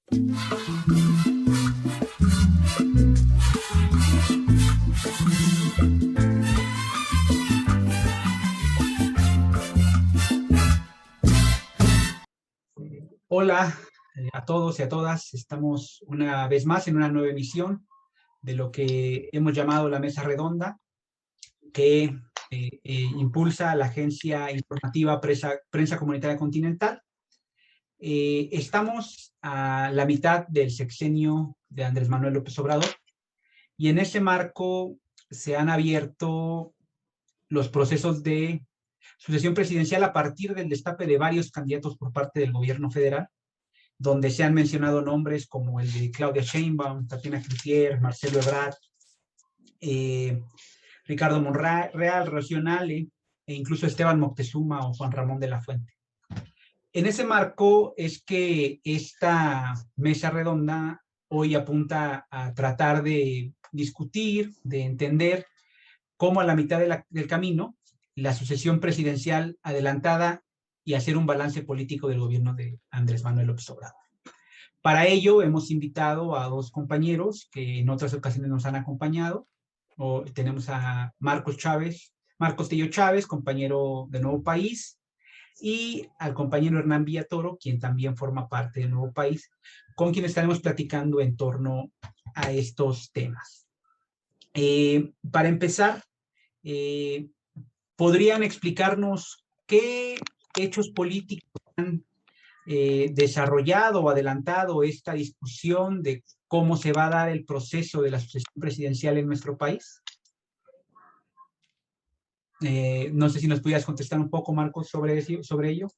Hola a todos y a todas. Estamos una vez más en una nueva emisión de lo que hemos llamado la Mesa Redonda, que impulsa la agencia informativa Prensa Comunitaria Continental. Estamos a la mitad del sexenio de Andrés Manuel López Obrador y en ese marco se han abierto los procesos de sucesión presidencial a partir del destape de varios candidatos por parte del gobierno federal, donde se han mencionado nombres como el de Claudia Sheinbaum, Tatiana Cloutier, Marcelo Ebrard, Ricardo Monreal, Rocío Nale, e incluso Esteban Moctezuma o Juan Ramón de la Fuente. En ese marco es que esta mesa redonda hoy apunta a tratar de discutir, de entender cómo a la mitad del camino la sucesión presidencial adelantada y hacer un balance político del gobierno de Andrés Manuel López Obrador. Para ello hemos invitado a dos compañeros que en otras ocasiones nos han acompañado. Tenemos a Marcos Tello Chávez, compañero de Nuevo País, y al compañero Hernán Villatoro, quien también forma parte de Nuevo País, con quien estaremos platicando en torno a estos temas. Para empezar, ¿podrían explicarnos qué hechos políticos han desarrollado o adelantado esta discusión de cómo se va a dar el proceso de la sucesión presidencial en nuestro país? No sé si nos pudieras contestar un poco, Marcos, sobre ello.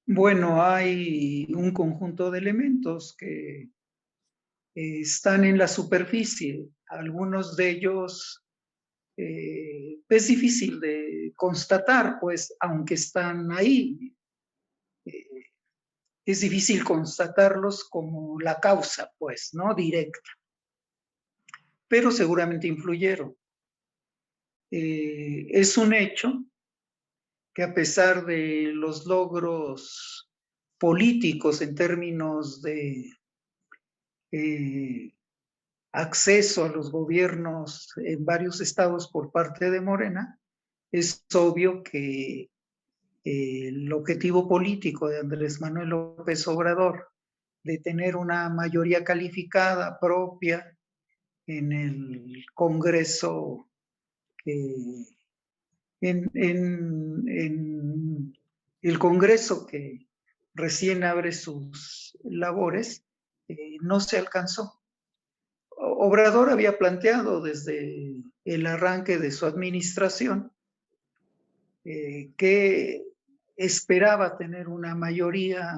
Bueno, hay un conjunto de elementos que están en la superficie. Algunos de ellos es difícil de constatar, pues, aunque están ahí. Es difícil constatarlos como la causa, pues, ¿no? Directa. Pero seguramente influyeron. Es un hecho que a pesar de los logros políticos en términos de acceso a los gobiernos en varios estados por parte de Morena, es obvio que el objetivo político de Andrés Manuel López Obrador de tener una mayoría calificada propia en el Congreso, en el Congreso que recién abre sus labores, no se alcanzó. Obrador había planteado desde el arranque de su administración que esperaba tener una mayoría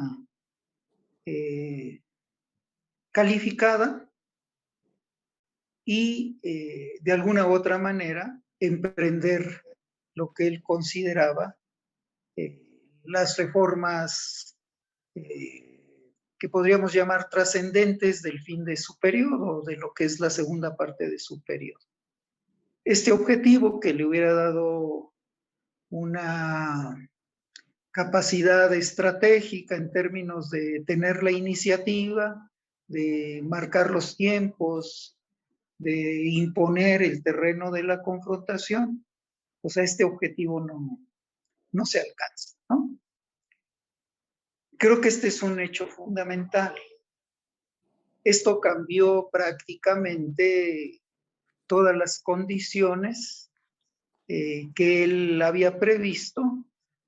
calificada y de alguna u otra manera emprender lo que él consideraba las reformas que podríamos llamar trascendentes del fin de su periodo, de lo que es la segunda parte de su periodo. Este objetivo que le hubiera dado una capacidad estratégica en términos de tener la iniciativa, de marcar los tiempos, de imponer el terreno de la confrontación, pues a este objetivo no se alcanza, ¿no? Creo que este es un hecho fundamental. Esto cambió prácticamente todas las condiciones que él había previsto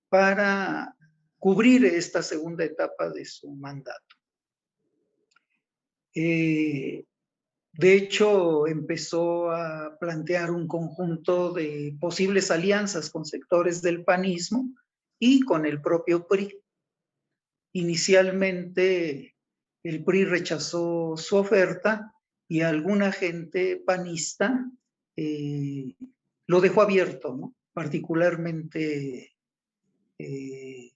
para cubrir esta segunda etapa de su mandato. De hecho, empezó a plantear un conjunto de posibles alianzas con sectores del panismo y con el propio PRI. Inicialmente, el PRI rechazó su oferta y alguna gente panista lo dejó abierto, ¿no? Particularmente el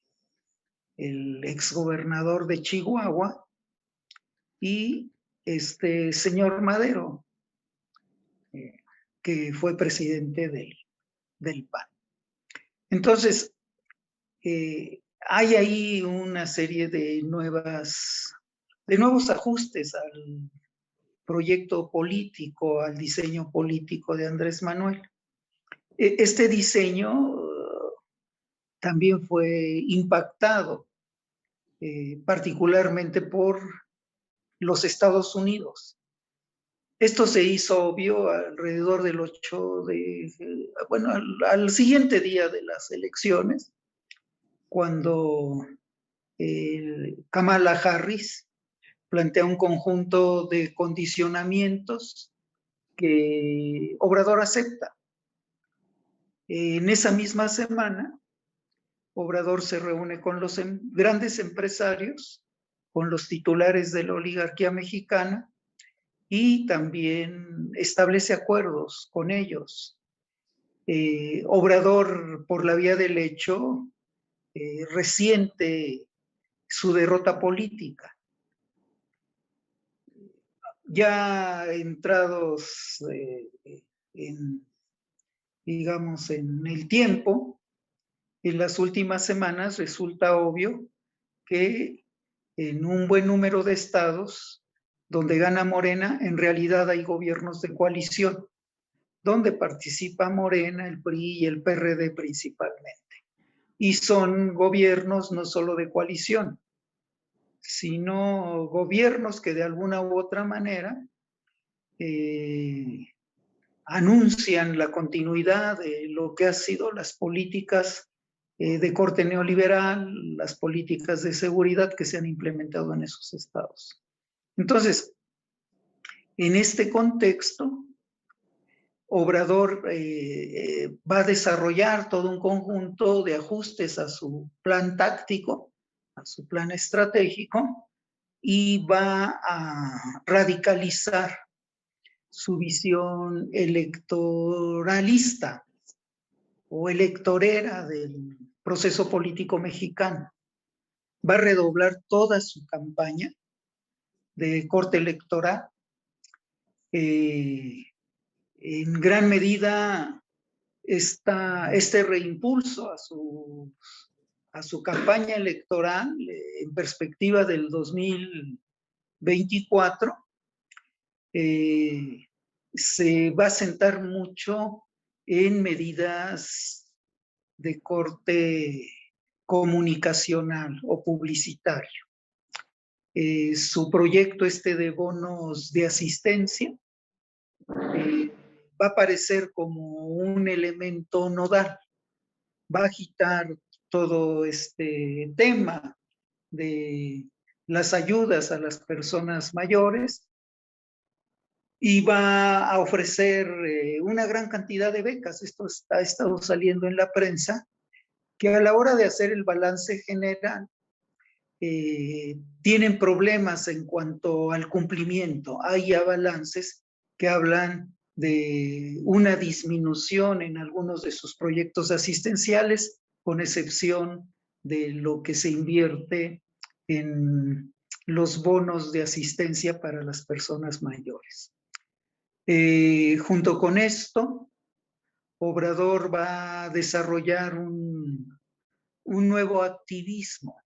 exgobernador de Chihuahua y este señor Madero, que fue presidente del PAN. Entonces, hay ahí una serie de nuevos ajustes al proyecto político, al diseño político de Andrés Manuel. Este diseño también fue impactado particularmente por los Estados Unidos. Esto se hizo obvio alrededor del 8 de, bueno, al siguiente día de las elecciones, cuando Kamala Harris plantea un conjunto de condicionamientos que Obrador acepta. En esa misma semana, Obrador se reúne con los grandes empresarios, con los titulares de la oligarquía mexicana, y también establece acuerdos con ellos. Obrador, por la vía del hecho, resiente su derrota política. Ya entrados digamos, en el tiempo, en las últimas semanas resulta obvio que en un buen número de estados donde gana Morena, en realidad hay gobiernos de coalición, donde participa Morena, el PRI y el PRD principalmente. Y son gobiernos no solo de coalición, sino gobiernos que de alguna u otra manera anuncian la continuidad de lo que han sido las políticas de corte neoliberal, las políticas de seguridad que se han implementado en esos estados. Entonces, en este contexto, Obrador va a desarrollar todo un conjunto de ajustes a su plan táctico, a su plan estratégico, y va a radicalizar su visión electoralista o electorera del proceso político mexicano. Va a redoblar toda su campaña de corte electoral. En gran medida, este reimpulso a su campaña electoral en perspectiva del 2024 se va a centrar mucho en medidas de corte comunicacional o publicitario. Su proyecto de bonos de asistencia va a aparecer como un elemento nodal. Va a agitar todo este tema de las ayudas a las personas mayores y va a ofrecer una gran cantidad de becas. Esto ha estado saliendo en la prensa, que a la hora de hacer el balance general tienen problemas en cuanto al cumplimiento. Hay ya balances que hablan de una disminución en algunos de sus proyectos asistenciales, con excepción de lo que se invierte en los bonos de asistencia para las personas mayores. Junto con esto, Obrador va a desarrollar un nuevo activismo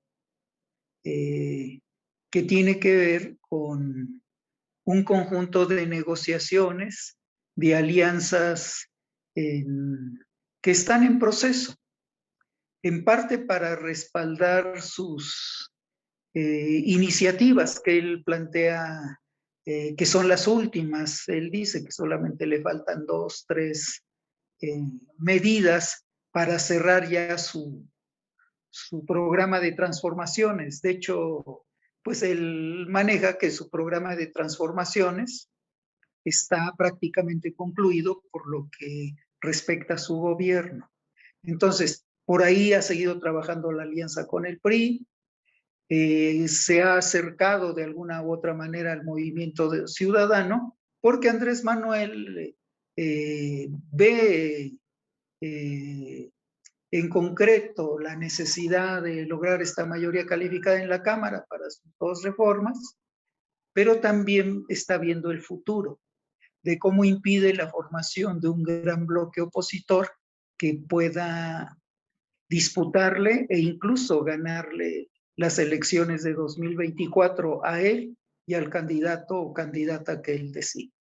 que tiene que ver con un conjunto de negociaciones, de alianzas que están en proceso, en parte para respaldar sus iniciativas que él plantea, que son las últimas. Él dice que solamente le faltan 2, 3 medidas para cerrar ya su programa de transformaciones. De hecho, pues él maneja que su programa de transformaciones está prácticamente concluido por lo que respecta a su gobierno. Entonces, por ahí ha seguido trabajando la alianza con el PRI, se ha acercado de alguna u otra manera al movimiento ciudadano, porque Andrés Manuel ve en concreto la necesidad de lograr esta mayoría calificada en la Cámara para sus 2 reformas, pero también está viendo el futuro de cómo impide la formación de un gran bloque opositor que pueda disputarle e incluso ganarle las elecciones de 2024 a él y al candidato o candidata que él designe.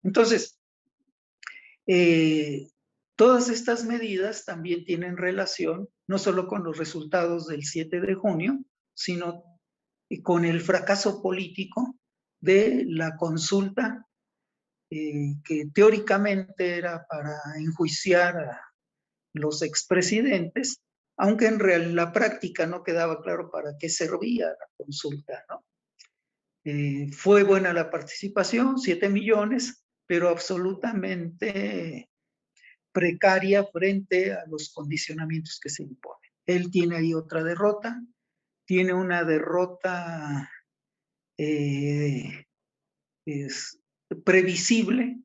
Entonces, todas estas medidas también tienen relación no solo con los resultados del 7 de junio, sino con el fracaso político de la consulta que teóricamente era para enjuiciar a los expresidentes, aunque en la práctica no quedaba claro para qué servía la consulta, ¿no? Fue buena la participación, 7 millones, pero absolutamente precaria frente a los condicionamientos que se imponen. Él tiene ahí otra derrota, tiene una derrota es previsible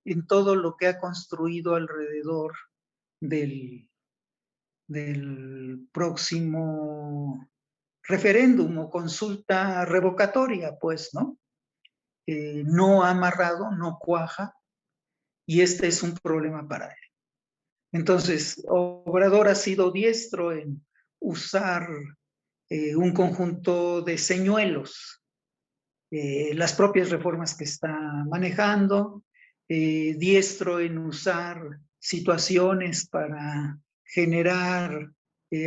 en todo lo que ha construido alrededor del próximo referéndum o consulta revocatoria, pues, ¿no? No ha amarrado, no cuaja, y este es un problema para él. Entonces, Obrador ha sido diestro en usar un conjunto de señuelos, las propias reformas que está manejando, diestro en usar situaciones para generar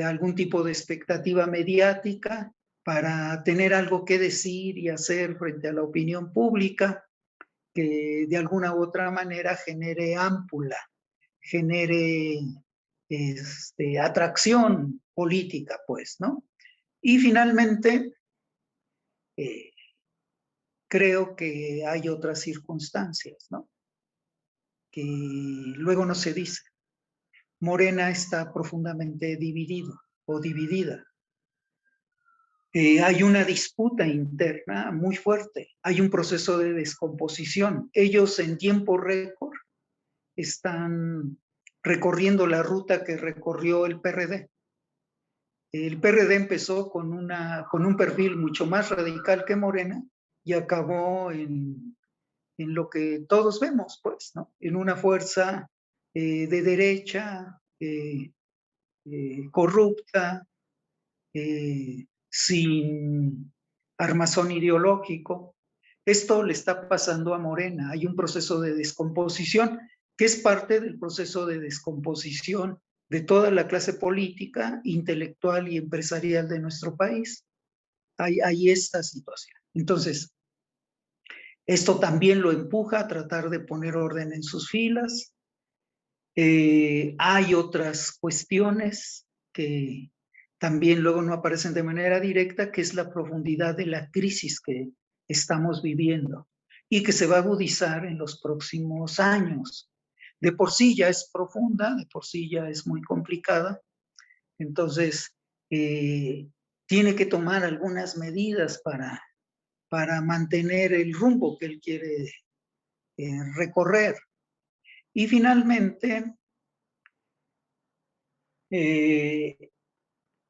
algún tipo de expectativa mediática, para tener algo que decir y hacer frente a la opinión pública, que de alguna u otra manera genere ámpula, genere atracción política, pues, ¿no? Y finalmente, creo que hay otras circunstancias, ¿no? Que luego no se dice. Morena está profundamente dividido o dividida. Hay una disputa interna muy fuerte, hay un proceso de descomposición. Ellos en tiempo récord están recorriendo la ruta que recorrió el PRD. El PRD empezó con un perfil mucho más radical que Morena y acabó en lo que todos vemos, pues, ¿no? En una fuerza de derecha, corrupta, sin armazón ideológico. Esto le está pasando a Morena. Hay un proceso de descomposición que es parte del proceso de descomposición de toda la clase política, intelectual y empresarial de nuestro país. Hay esta situación. Entonces, esto también lo empuja a tratar de poner orden en sus filas. Hay otras cuestiones que también luego no aparecen de manera directa, que es la profundidad de la crisis que estamos viviendo y que se va a agudizar en los próximos años. De por sí ya es profunda, de por sí ya es muy complicada. Entonces, tiene que tomar algunas medidas para mantener el rumbo que él quiere recorrer. Y finalmente,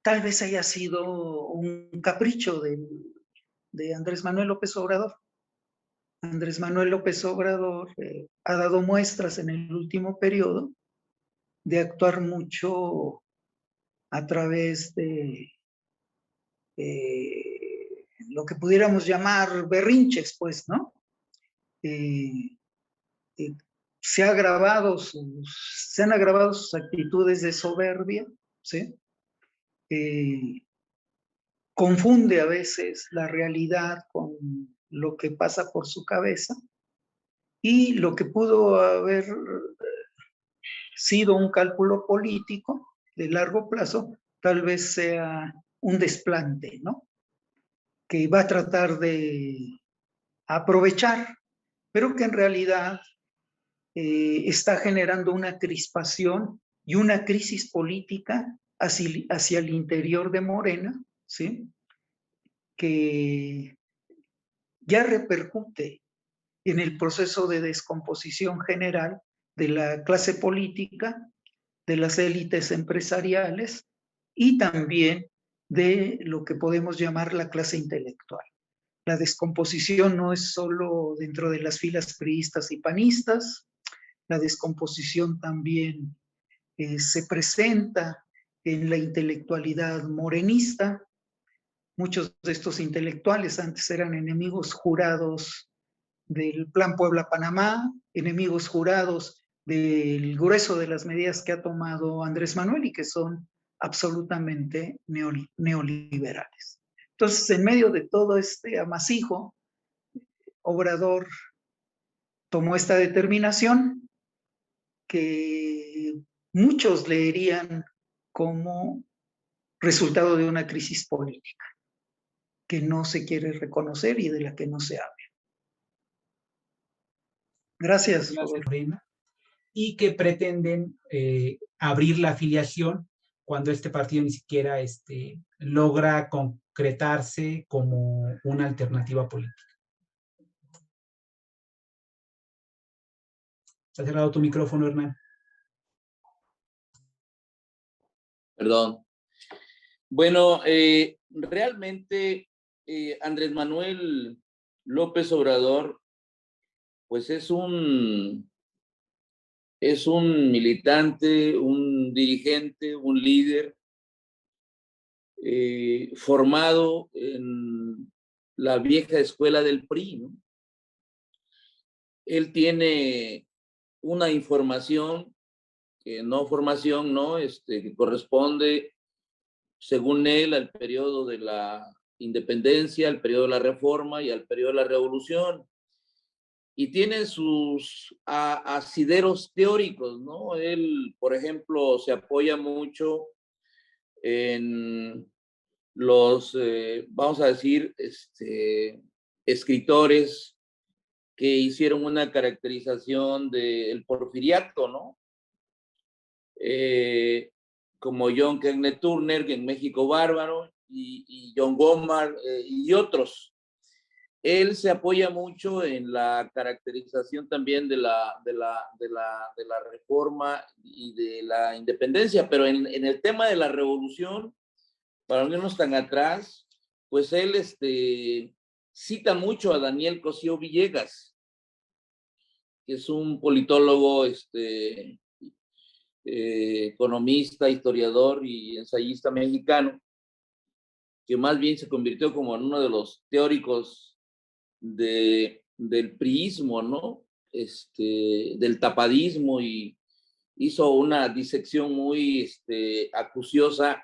tal vez haya sido un capricho de Andrés Manuel López Obrador. Andrés Manuel López Obrador ha dado muestras en el último periodo de actuar mucho a través de lo que pudiéramos llamar berrinches, pues, ¿no? Se han agravado sus actitudes de soberbia, ¿sí? Confunde a veces la realidad con lo que pasa por su cabeza, y lo que pudo haber sido un cálculo político de largo plazo, tal vez sea un desplante, ¿no? Que va a tratar de aprovechar, pero que en realidad está generando una crispación y una crisis política hacia el interior de Morena, ¿sí? Que ya repercute en el proceso de descomposición general de la clase política, de las élites empresariales y también de lo que podemos llamar la clase intelectual. La descomposición no es solo dentro de las filas priistas y panistas, la descomposición también se presenta en la intelectualidad morenista. Muchos de estos intelectuales antes eran enemigos jurados del Plan Puebla-Panamá, enemigos jurados del grueso de las medidas que ha tomado Andrés Manuel y que son absolutamente neoliberales. Entonces, en medio de todo este amasijo, Obrador tomó esta determinación que muchos leerían como resultado de una crisis política que no se quiere reconocer y de la que no se habla. Gracias, Rodolfo. Y que pretenden abrir la afiliación cuando este partido ni siquiera logra concretarse como una alternativa política. ¿Se ha cerrado tu micrófono, Hernán? Perdón. Bueno, realmente Andrés Manuel López Obrador, pues es un militante, un dirigente, un líder formado en la vieja escuela del PRI, ¿no? Él tiene una información, no formación, ¿no? Que corresponde, según él, al periodo de la independencia, al periodo de la reforma y al periodo de la revolución. Y tiene sus asideros teóricos, ¿no? Él, por ejemplo, se apoya mucho en los, vamos a decir, escritores que hicieron una caracterización del porfiriato, ¿no? Como John Kenneth Turner, que en México Bárbaro, y John Gomar, y otros. Él se apoya mucho en la caracterización también de la reforma y de la independencia, pero en el tema de la revolución, para no irnos tan atrás, pues él cita mucho a Daniel Cosío Villegas, que es un politólogo, economista, historiador y ensayista mexicano, que más bien se convirtió como en uno de los teóricos del priismo, ¿no? Del tapadismo, y hizo una disección muy acuciosa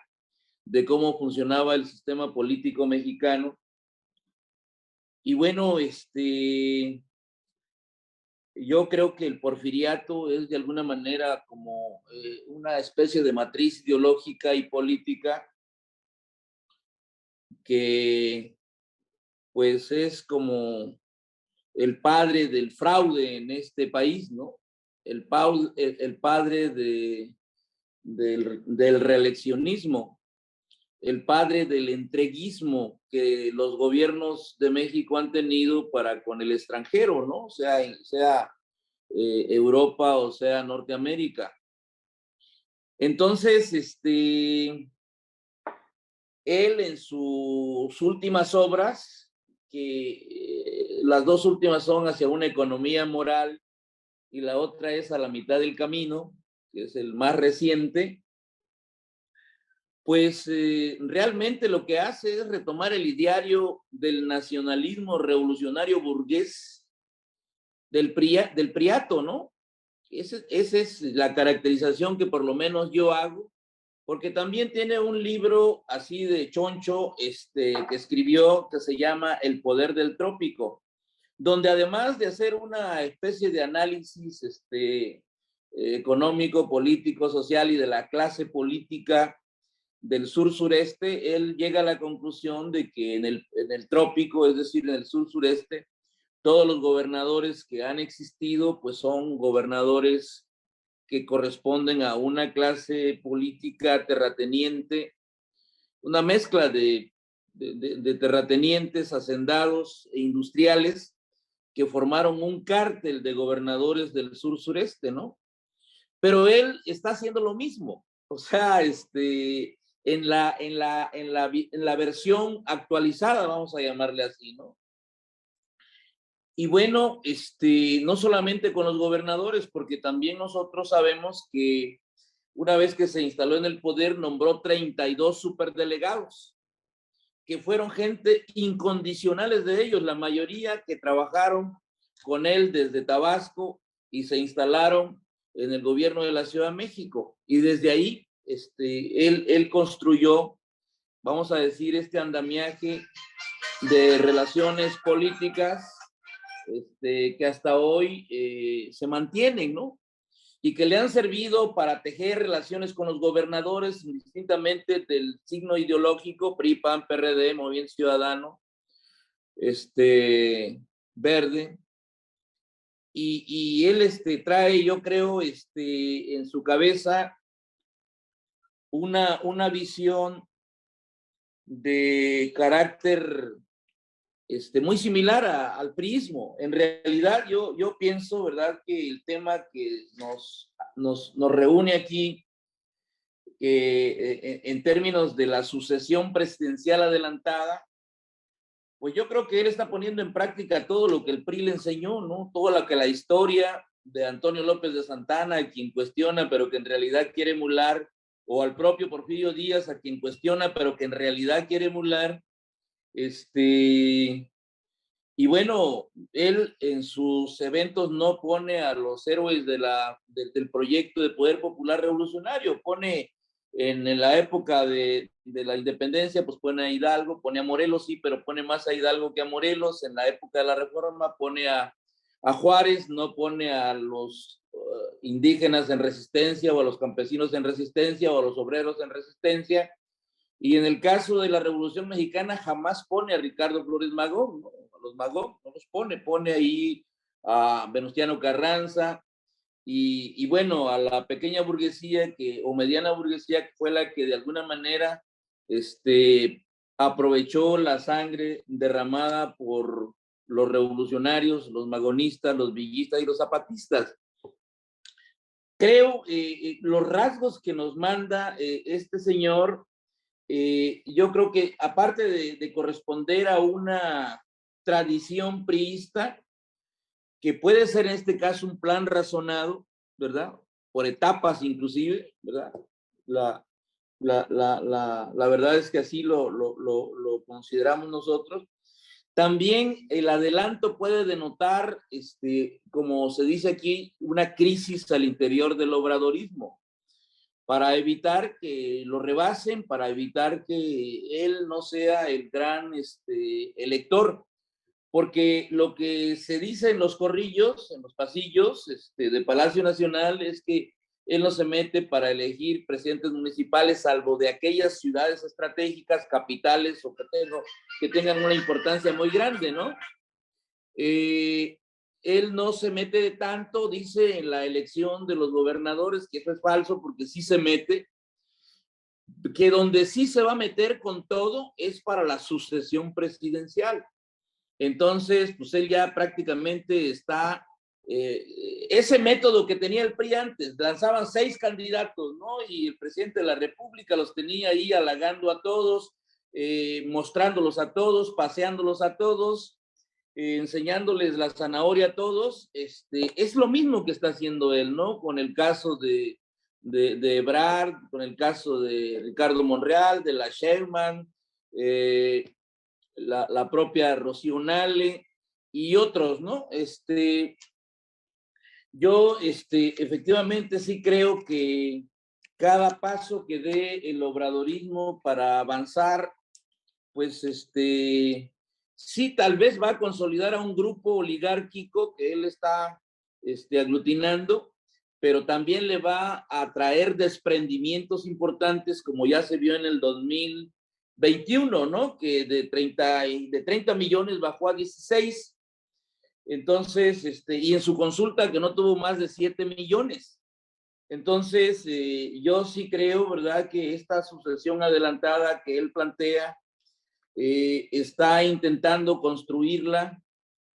de cómo funcionaba el sistema político mexicano. Y bueno, yo creo que el porfiriato es de alguna manera como una especie de matriz ideológica y política que pues es como el padre del fraude en este país, ¿no? El padre del reeleccionismo, el padre del entreguismo que los gobiernos de México han tenido para con el extranjero, ¿no? Sea Europa o sea Norteamérica. Entonces, él en sus últimas obras, que las dos últimas son Hacia una economía moral y la otra es A la mitad del camino, que es el más reciente, pues realmente lo que hace es retomar el ideario del nacionalismo revolucionario burgués del priato, ¿no? Esa es la caracterización que por lo menos yo hago, porque también tiene un libro así de choncho que escribió, que se llama El poder del trópico, donde además de hacer una especie de análisis económico, político, social y de la clase política del sur-sureste, él llega a la conclusión de que en el trópico, es decir, en el sur-sureste, todos los gobernadores que han existido, pues son gobernadores que corresponden a una clase política terrateniente, una mezcla de terratenientes, hacendados e industriales que formaron un cártel de gobernadores del sur-sureste, ¿no? Pero él está haciendo lo mismo, o sea, en la versión actualizada, vamos a llamarle así, ¿no? Y bueno, no solamente con los gobernadores, porque también nosotros sabemos que una vez que se instaló en el poder, nombró 32 superdelegados, que fueron gente incondicionales de ellos, la mayoría que trabajaron con él desde Tabasco y se instalaron en el gobierno de la Ciudad de México. Y desde ahí, él construyó, vamos a decir, este andamiaje de relaciones políticas que hasta hoy se mantienen, ¿no? Y que le han servido para tejer relaciones con los gobernadores, indistintamente del signo ideológico, PRI, PAN, PRD, Movimiento Ciudadano, Verde. Y él trae, yo creo, en su cabeza una visión de carácter muy similar al priismo. En realidad, yo pienso, ¿verdad?, que el tema que nos reúne aquí, en términos de la sucesión presidencial adelantada, pues yo creo que él está poniendo en práctica todo lo que el PRI le enseñó, ¿no? Todo lo que la historia de Antonio López de Santana, a quien cuestiona, pero que en realidad quiere emular, o al propio Porfirio Díaz, a quien cuestiona, pero que en realidad quiere emular. Y bueno, él en sus eventos no pone a los héroes del proyecto de poder popular revolucionario, pone en la época de la independencia, pues pone a Hidalgo, pone a Morelos, sí, pero pone más a Hidalgo que a Morelos. En la época de la Reforma pone a Juárez, no pone a los indígenas en resistencia, o a los campesinos en resistencia, o a los obreros en resistencia. Y en el caso de la Revolución Mexicana jamás pone a Ricardo Flores Magón, ¿no? A los Magón no los pone ahí a Venustiano Carranza y bueno, a la pequeña burguesía o mediana burguesía, que fue la que de alguna manera aprovechó la sangre derramada por los revolucionarios, los magonistas, los villistas y los zapatistas. Creo los rasgos que nos manda este señor. Yo creo que aparte de corresponder a una tradición priista, que puede ser en este caso un plan razonado, ¿verdad? Por etapas inclusive, ¿verdad? La verdad es que así lo consideramos nosotros. También el adelanto puede denotar, como se dice aquí, una crisis al interior del obradorismo, para evitar que lo rebasen, para evitar que él no sea el gran elector. Porque lo que se dice en los corrillos, en los pasillos de Palacio Nacional, es que él no se mete para elegir presidentes municipales, salvo de aquellas ciudades estratégicas, capitales, o que tengan una importancia muy grande, ¿no? Él no se mete tanto, dice, en la elección de los gobernadores, que eso es falso, porque sí se mete, que donde sí se va a meter con todo es para la sucesión presidencial. Entonces, pues él ya prácticamente está, ese método que tenía el PRI antes, lanzaban 6 candidatos, ¿no? Y el presidente de la República los tenía ahí halagando a todos, mostrándolos a todos, paseándolos a todos, enseñándoles la zanahoria a todos. Es lo mismo que está haciendo él, ¿no? Con el caso de Ebrard, con el caso de Ricardo Monreal, de la Sherman, la propia Rocío Nale y otros, ¿no? Yo efectivamente sí creo que cada paso que dé el obradorismo para avanzar, pues sí, tal vez va a consolidar a un grupo oligárquico que él está aglutinando, pero también le va a traer desprendimientos importantes, como ya se vio en el 2021, ¿no? Que de 30 millones bajó a 16. Entonces, y en su consulta que no tuvo más de 7 millones. Entonces, yo sí creo, ¿verdad?, que esta sucesión adelantada que él plantea está intentando construirla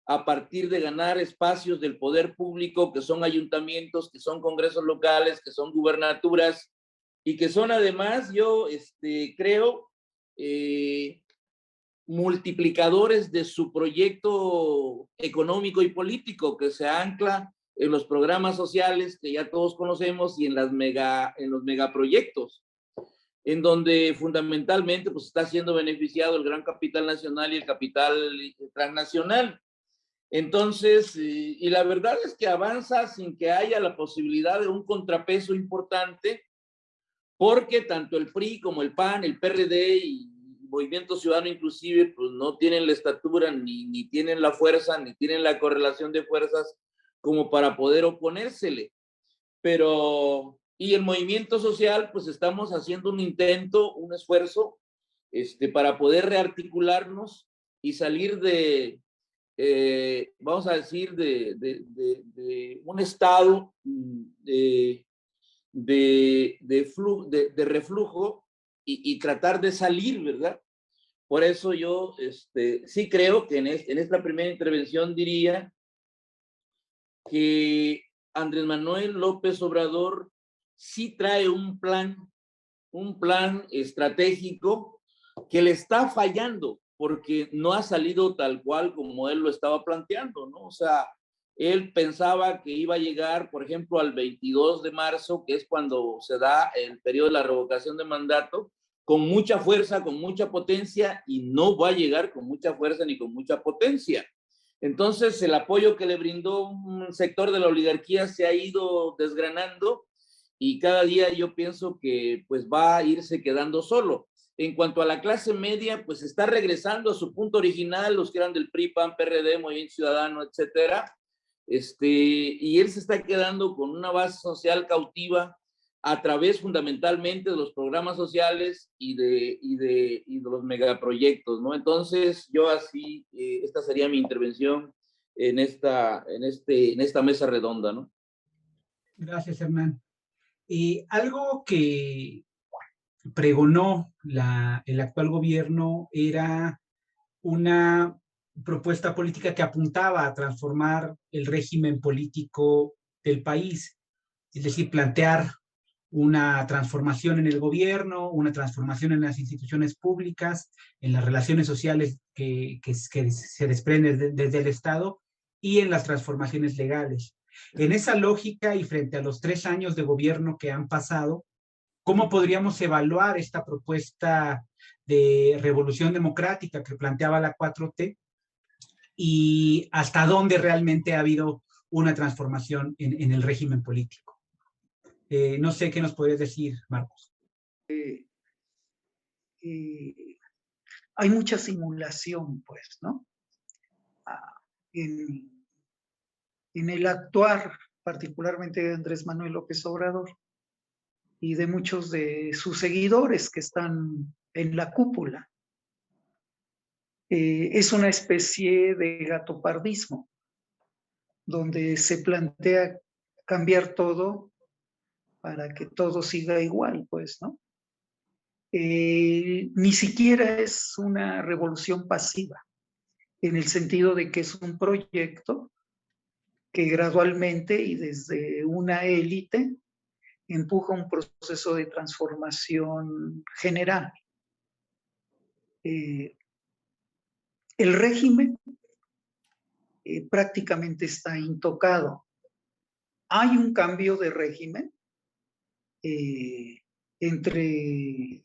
a partir de ganar espacios del poder público, que son ayuntamientos, que son congresos locales, que son gubernaturas, y que son además, yo creo, multiplicadores de su proyecto económico y político, que se ancla en los programas sociales que ya todos conocemos y en los megaproyectos, en donde fundamentalmente pues, está siendo beneficiado el gran capital nacional y el capital transnacional. Entonces, y la verdad es que avanza sin que haya la posibilidad de un contrapeso importante, porque tanto el PRI como el PAN, el PRD y Movimiento Ciudadano inclusive, pues no tienen la estatura, ni tienen la fuerza, ni tienen la correlación de fuerzas como para poder oponérsele. Pero, y el movimiento social, pues estamos haciendo un intento, un esfuerzo, para poder rearticularnos y salir de, vamos a decir, de un estado de reflujo y tratar de salir, ¿verdad? Por eso yo sí creo que en esta primera intervención diría que Andrés Manuel López Obrador sí trae un plan estratégico que le está fallando porque no ha salido tal cual como él lo estaba planteando, ¿no? O sea, él pensaba que iba a llegar, por ejemplo, al 22 de marzo, que es cuando se da el periodo de la revocación de mandato, con mucha fuerza, con mucha potencia, y no va a llegar con mucha fuerza ni con mucha potencia. Entonces, el apoyo que le brindó un sector de la oligarquía se ha ido desgranando y cada día yo pienso que pues va a irse quedando solo. En cuanto a la clase media, pues está regresando a su punto original, los que eran del PRI, PAN, PRD, Movimiento Ciudadano, etcétera. Y él se está quedando con una base social cautiva a través fundamentalmente de los programas sociales y de los megaproyectos, ¿no? Entonces, yo así, esta sería mi intervención en esta mesa redonda, ¿no? Gracias, Hernán. Algo que pregonó el actual gobierno era una propuesta política que apuntaba a transformar el régimen político del país, es decir, plantear una transformación en el gobierno, una transformación en las instituciones públicas, en las relaciones sociales que se desprenden desde el Estado y en las transformaciones legales. En esa lógica y frente a los 3 años de gobierno que han pasado, ¿cómo podríamos evaluar esta propuesta de revolución democrática que planteaba la 4T y hasta dónde realmente ha habido una transformación en el régimen político? No sé qué nos podrías decir, Marcos. Hay mucha simulación, pues, ¿no? En el actuar, particularmente de Andrés Manuel López Obrador y de muchos de sus seguidores que están en la cúpula. Es una especie de gatopardismo, donde se plantea cambiar todo para que todo siga igual, pues, ¿no? Ni siquiera es una revolución pasiva, en el sentido de que es un proyecto que gradualmente y desde una élite empuja un proceso de transformación general. El régimen prácticamente está intocado. Hay un cambio de régimen entre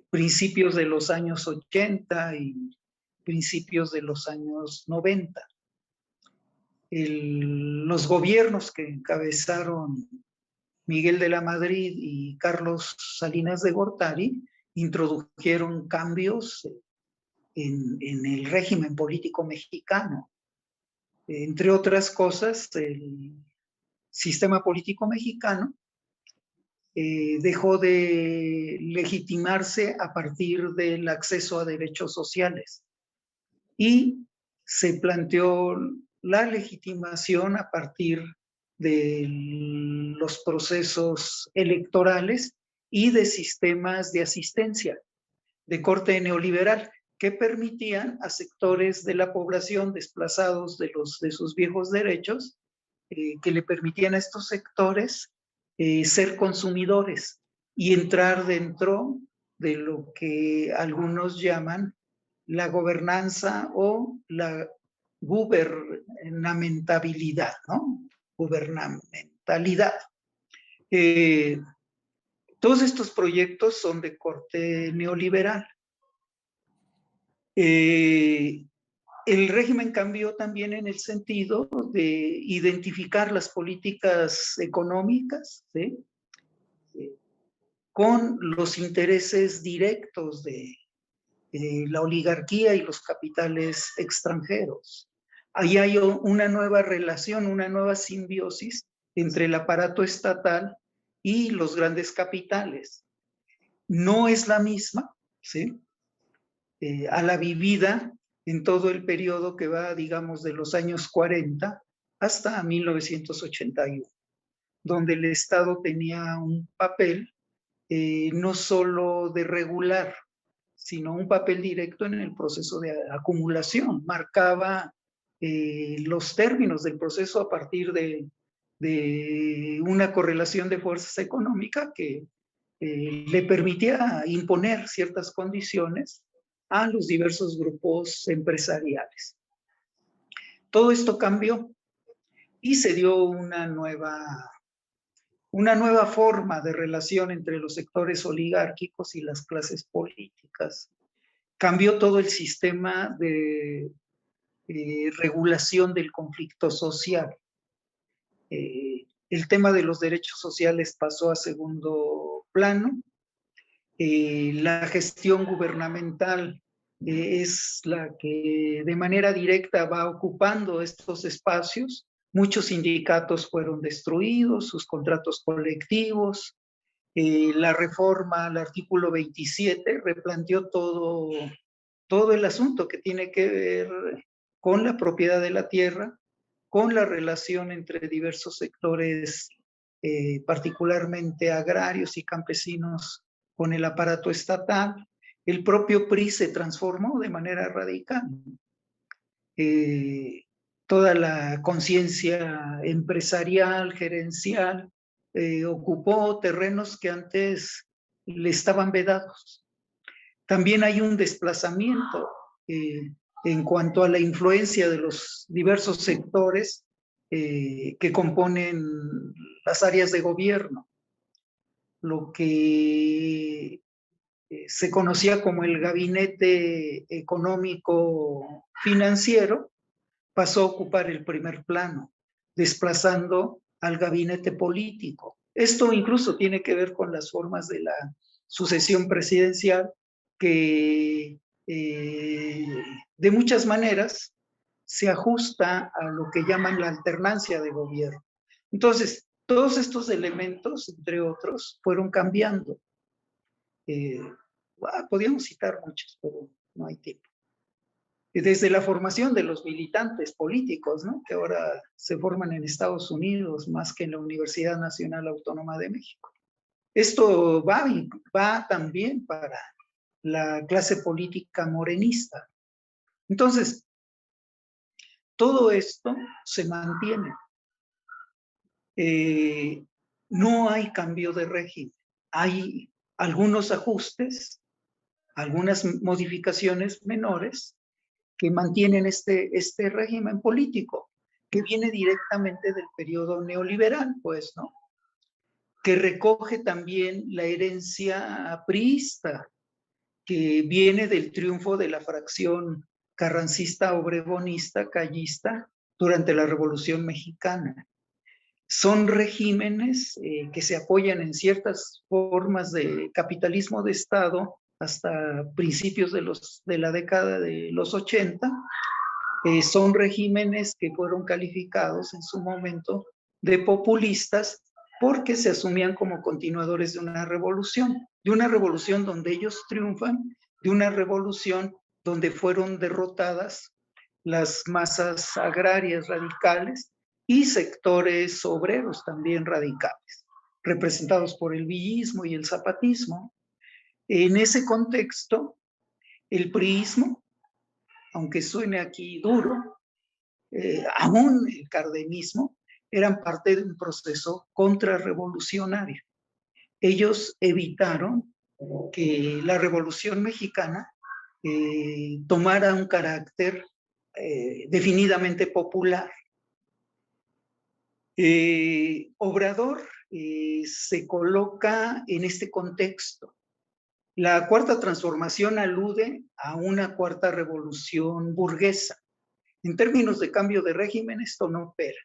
principios de los años 80 y principios de los años 90. Los gobiernos que encabezaron Miguel de la Madrid y Carlos Salinas de Gortari introdujeron cambios en el régimen político mexicano. Entre otras cosas, el sistema político mexicano dejó de legitimarse a partir del acceso a derechos sociales y se planteó la legitimación a partir de los procesos electorales y de sistemas de asistencia de corte neoliberal que permitían a sectores de la población desplazados de sus viejos derechos, que le permitían a estos sectores ser consumidores y entrar dentro de lo que algunos llaman la gobernanza o la gubernamentabilidad, ¿no? gubernamentalidad. Todos estos proyectos son de corte neoliberal. El régimen cambió también en el sentido de identificar las políticas económicas, ¿sí?, con los intereses directos de la oligarquía y los capitales extranjeros. Ahí hay una nueva relación, una nueva simbiosis entre el aparato estatal y los grandes capitales. No es la misma, ¿sí?, a la vivida en todo el periodo que va, digamos, de los años 40 hasta 1981, donde el Estado tenía un papel no solo de regular, sino un papel directo en el proceso de acumulación. Marcaba los términos del proceso a partir de una correlación de fuerzas económicas que le permitía imponer ciertas condiciones a los diversos grupos empresariales. Todo esto cambió y se dio una nueva forma de relación entre los sectores oligárquicos y las clases políticas. Cambió todo el sistema de regulación del conflicto social. El tema de los derechos sociales pasó a segundo plano. La gestión gubernamental es la que de manera directa va ocupando estos espacios. Muchos sindicatos fueron destruidos, sus contratos colectivos. La reforma al artículo 27 replanteó todo el asunto que tiene que ver con la propiedad de la tierra, con la relación entre diversos sectores, particularmente agrarios y campesinos, con el aparato estatal. El propio PRI se transformó de manera radical. Toda la conciencia empresarial, gerencial, ocupó terrenos que antes le estaban vedados. También hay un desplazamiento en cuanto a la influencia de los diversos sectores que componen las áreas de gobierno. Lo que se conocía como el gabinete económico financiero pasó a ocupar el primer plano, desplazando al gabinete político. Esto incluso tiene que ver con las formas de la sucesión presidencial que de muchas maneras se ajusta a lo que llaman la alternancia de gobierno. Entonces, todos estos elementos, entre otros, fueron cambiando. Podríamos citar muchos, pero no hay tiempo. Desde la formación de los militantes políticos, ¿no?, que ahora se forman en Estados Unidos más que en la Universidad Nacional Autónoma de México. Esto va también para la clase política morenista. Entonces, todo esto se mantiene. No hay cambio de régimen. Hay algunos ajustes, algunas modificaciones menores que mantienen este régimen político, que viene directamente del periodo neoliberal, pues, ¿no?, que recoge también la herencia priista, que viene del triunfo de la fracción carrancista, obregonista, callista, durante la Revolución Mexicana. Son regímenes que se apoyan en ciertas formas de capitalismo de Estado hasta principios de la década de los 80. Son regímenes que fueron calificados en su momento de populistas porque se asumían como continuadores de una revolución donde ellos triunfan, de una revolución donde fueron derrotadas las masas agrarias radicales y sectores obreros también radicales, representados por el villismo y el zapatismo. En ese contexto, el priismo, aunque suene aquí duro, aún el cardenismo, eran parte de un proceso contrarrevolucionario. Ellos evitaron que la Revolución Mexicana tomara un carácter definidamente popular. Obrador se coloca en este contexto. La cuarta transformación alude a una cuarta revolución burguesa. En términos de cambio de régimen, esto no opera.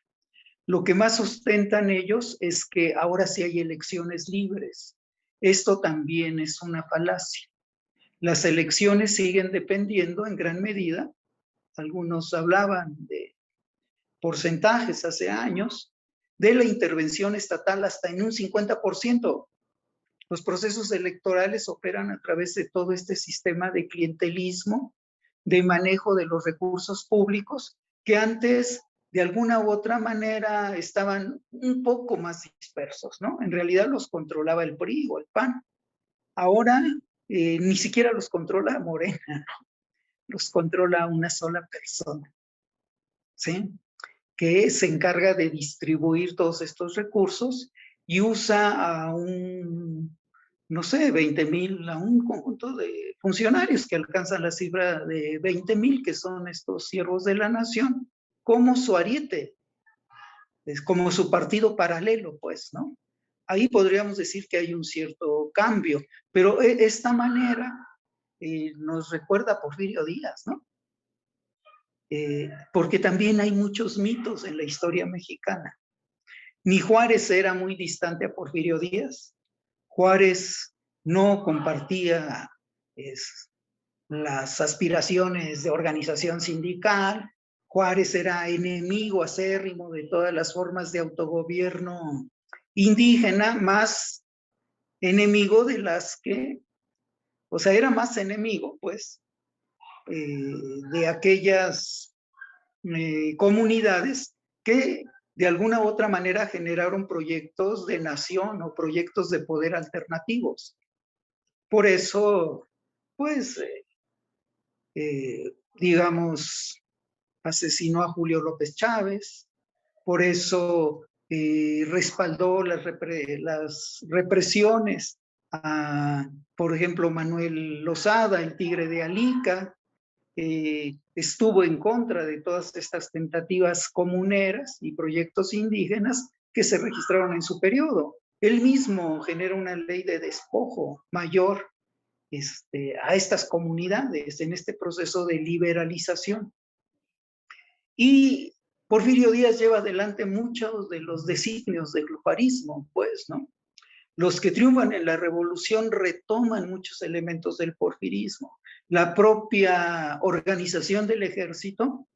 Lo que más sustentan ellos es que ahora sí hay elecciones libres. Esto también es una falacia. Las elecciones siguen dependiendo en gran medida, algunos hablaban de porcentajes hace años, de la intervención estatal hasta en un 50%. Los procesos electorales operan a través de todo este sistema de clientelismo, de manejo de los recursos públicos, que antes de alguna u otra manera estaban un poco más dispersos, ¿no? En realidad los controlaba el PRI o el PAN. Ahora ni siquiera los controla Morena, ¿no? Los controla una sola persona, ¿sí? Que se encarga de distribuir todos estos recursos y usa a un, no sé, 20,000, a un conjunto de funcionarios que alcanzan la cifra de 20,000, que son estos siervos de la nación, como su ariete, es como su partido paralelo, pues, ¿no? Ahí podríamos decir que hay un cierto cambio, pero esta manera nos recuerda a Porfirio Díaz, ¿no? Porque también hay muchos mitos en la historia mexicana. Ni Juárez era muy distante a Porfirio Díaz. Juárez no compartía las aspiraciones de organización sindical. Juárez era enemigo acérrimo de todas las formas de autogobierno indígena, más enemigo de las que, o sea, era más enemigo, pues, de aquellas comunidades que de alguna u otra manera generaron proyectos de nación o proyectos de poder alternativos. Por eso, pues, digamos, asesinó a Julio López Chávez, por eso respaldó las represiones a, por ejemplo, Manuel Lozada, el Tigre de Alica, estuvo en contra de todas estas tentativas comuneras y proyectos indígenas que se registraron en su periodo. Él mismo genera una ley de despojo mayor a estas comunidades en este proceso de liberalización. Y Porfirio Díaz lleva adelante muchos de los designios del juarismo, pues, ¿no? Los que triunfan en la revolución retoman muchos elementos del porfirismo. La propia organización del ejército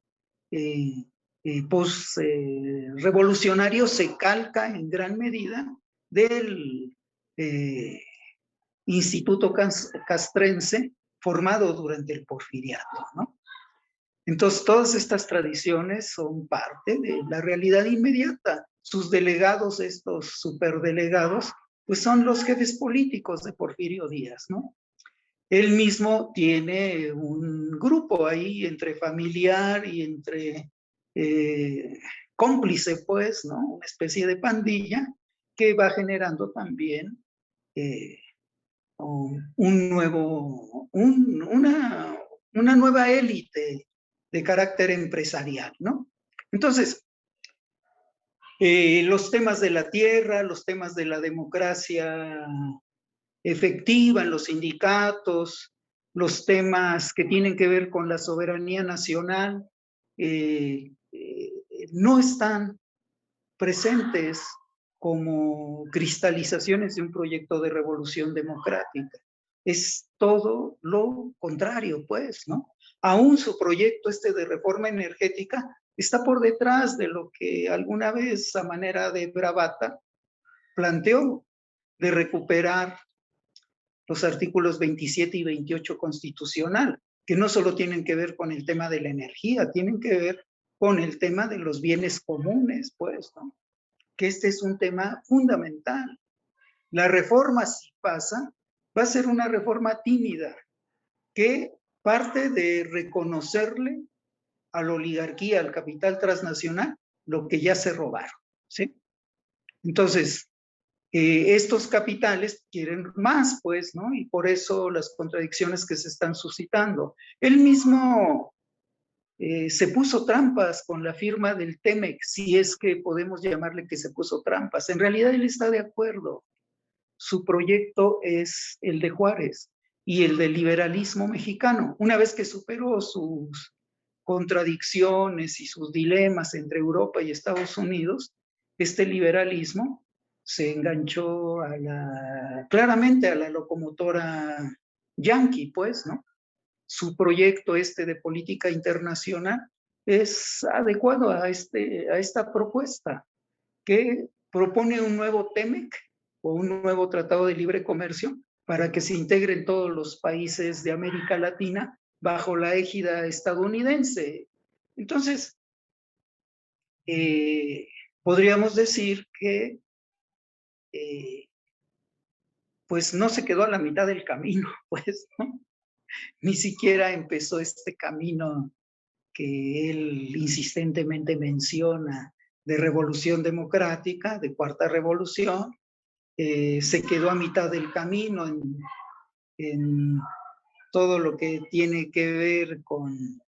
post-revolucionario se calca en gran medida del Instituto Castrense formado durante el porfiriato, ¿no? Entonces, todas estas tradiciones son parte de la realidad inmediata. Sus delegados, estos superdelegados, pues son los jefes políticos de Porfirio Díaz, ¿no? Él mismo tiene un grupo ahí entre familiar y entre cómplice, pues, ¿no? Una especie de pandilla que va generando también una nueva élite de carácter empresarial, ¿no? Entonces, los temas de la tierra, los temas de la democracia efectiva en los sindicatos, los temas que tienen que ver con la soberanía nacional, no están presentes como cristalizaciones de un proyecto de revolución democrática. Es todo lo contrario, pues, ¿no? Aún su proyecto de reforma energética está por detrás de lo que alguna vez a manera de bravata planteó, de recuperar los artículos 27 y 28 constitucional, que no solo tienen que ver con el tema de la energía, tienen que ver con el tema de los bienes comunes, pues, ¿no? Que este es un tema fundamental. La reforma, si pasa, va a ser una reforma tímida, que parte de reconocerle a la oligarquía, al capital transnacional, lo que ya se robaron, ¿sí? Entonces, estos capitales quieren más, pues, ¿no? Y por eso las contradicciones que se están suscitando. El mismo se puso trampas con la firma del TEMEC, si es que podemos llamarle que se puso trampas. En realidad él está de acuerdo. Su proyecto es el de Juárez y el del liberalismo mexicano. Una vez que superó sus contradicciones y sus dilemas entre Europa y Estados Unidos, este liberalismo se enganchó claramente a la locomotora yanqui, pues, ¿no? Su proyecto de política internacional es adecuado a esta propuesta, que propone un nuevo TEMEC o un nuevo tratado de libre comercio para que se integren todos los países de América Latina bajo la égida estadounidense. Entonces, podríamos decir que pues no se quedó a la mitad del camino, pues, ¿no? Ni siquiera empezó este camino que él insistentemente menciona de revolución democrática, de cuarta revolución. Se quedó a mitad del camino en todo lo que tiene que ver con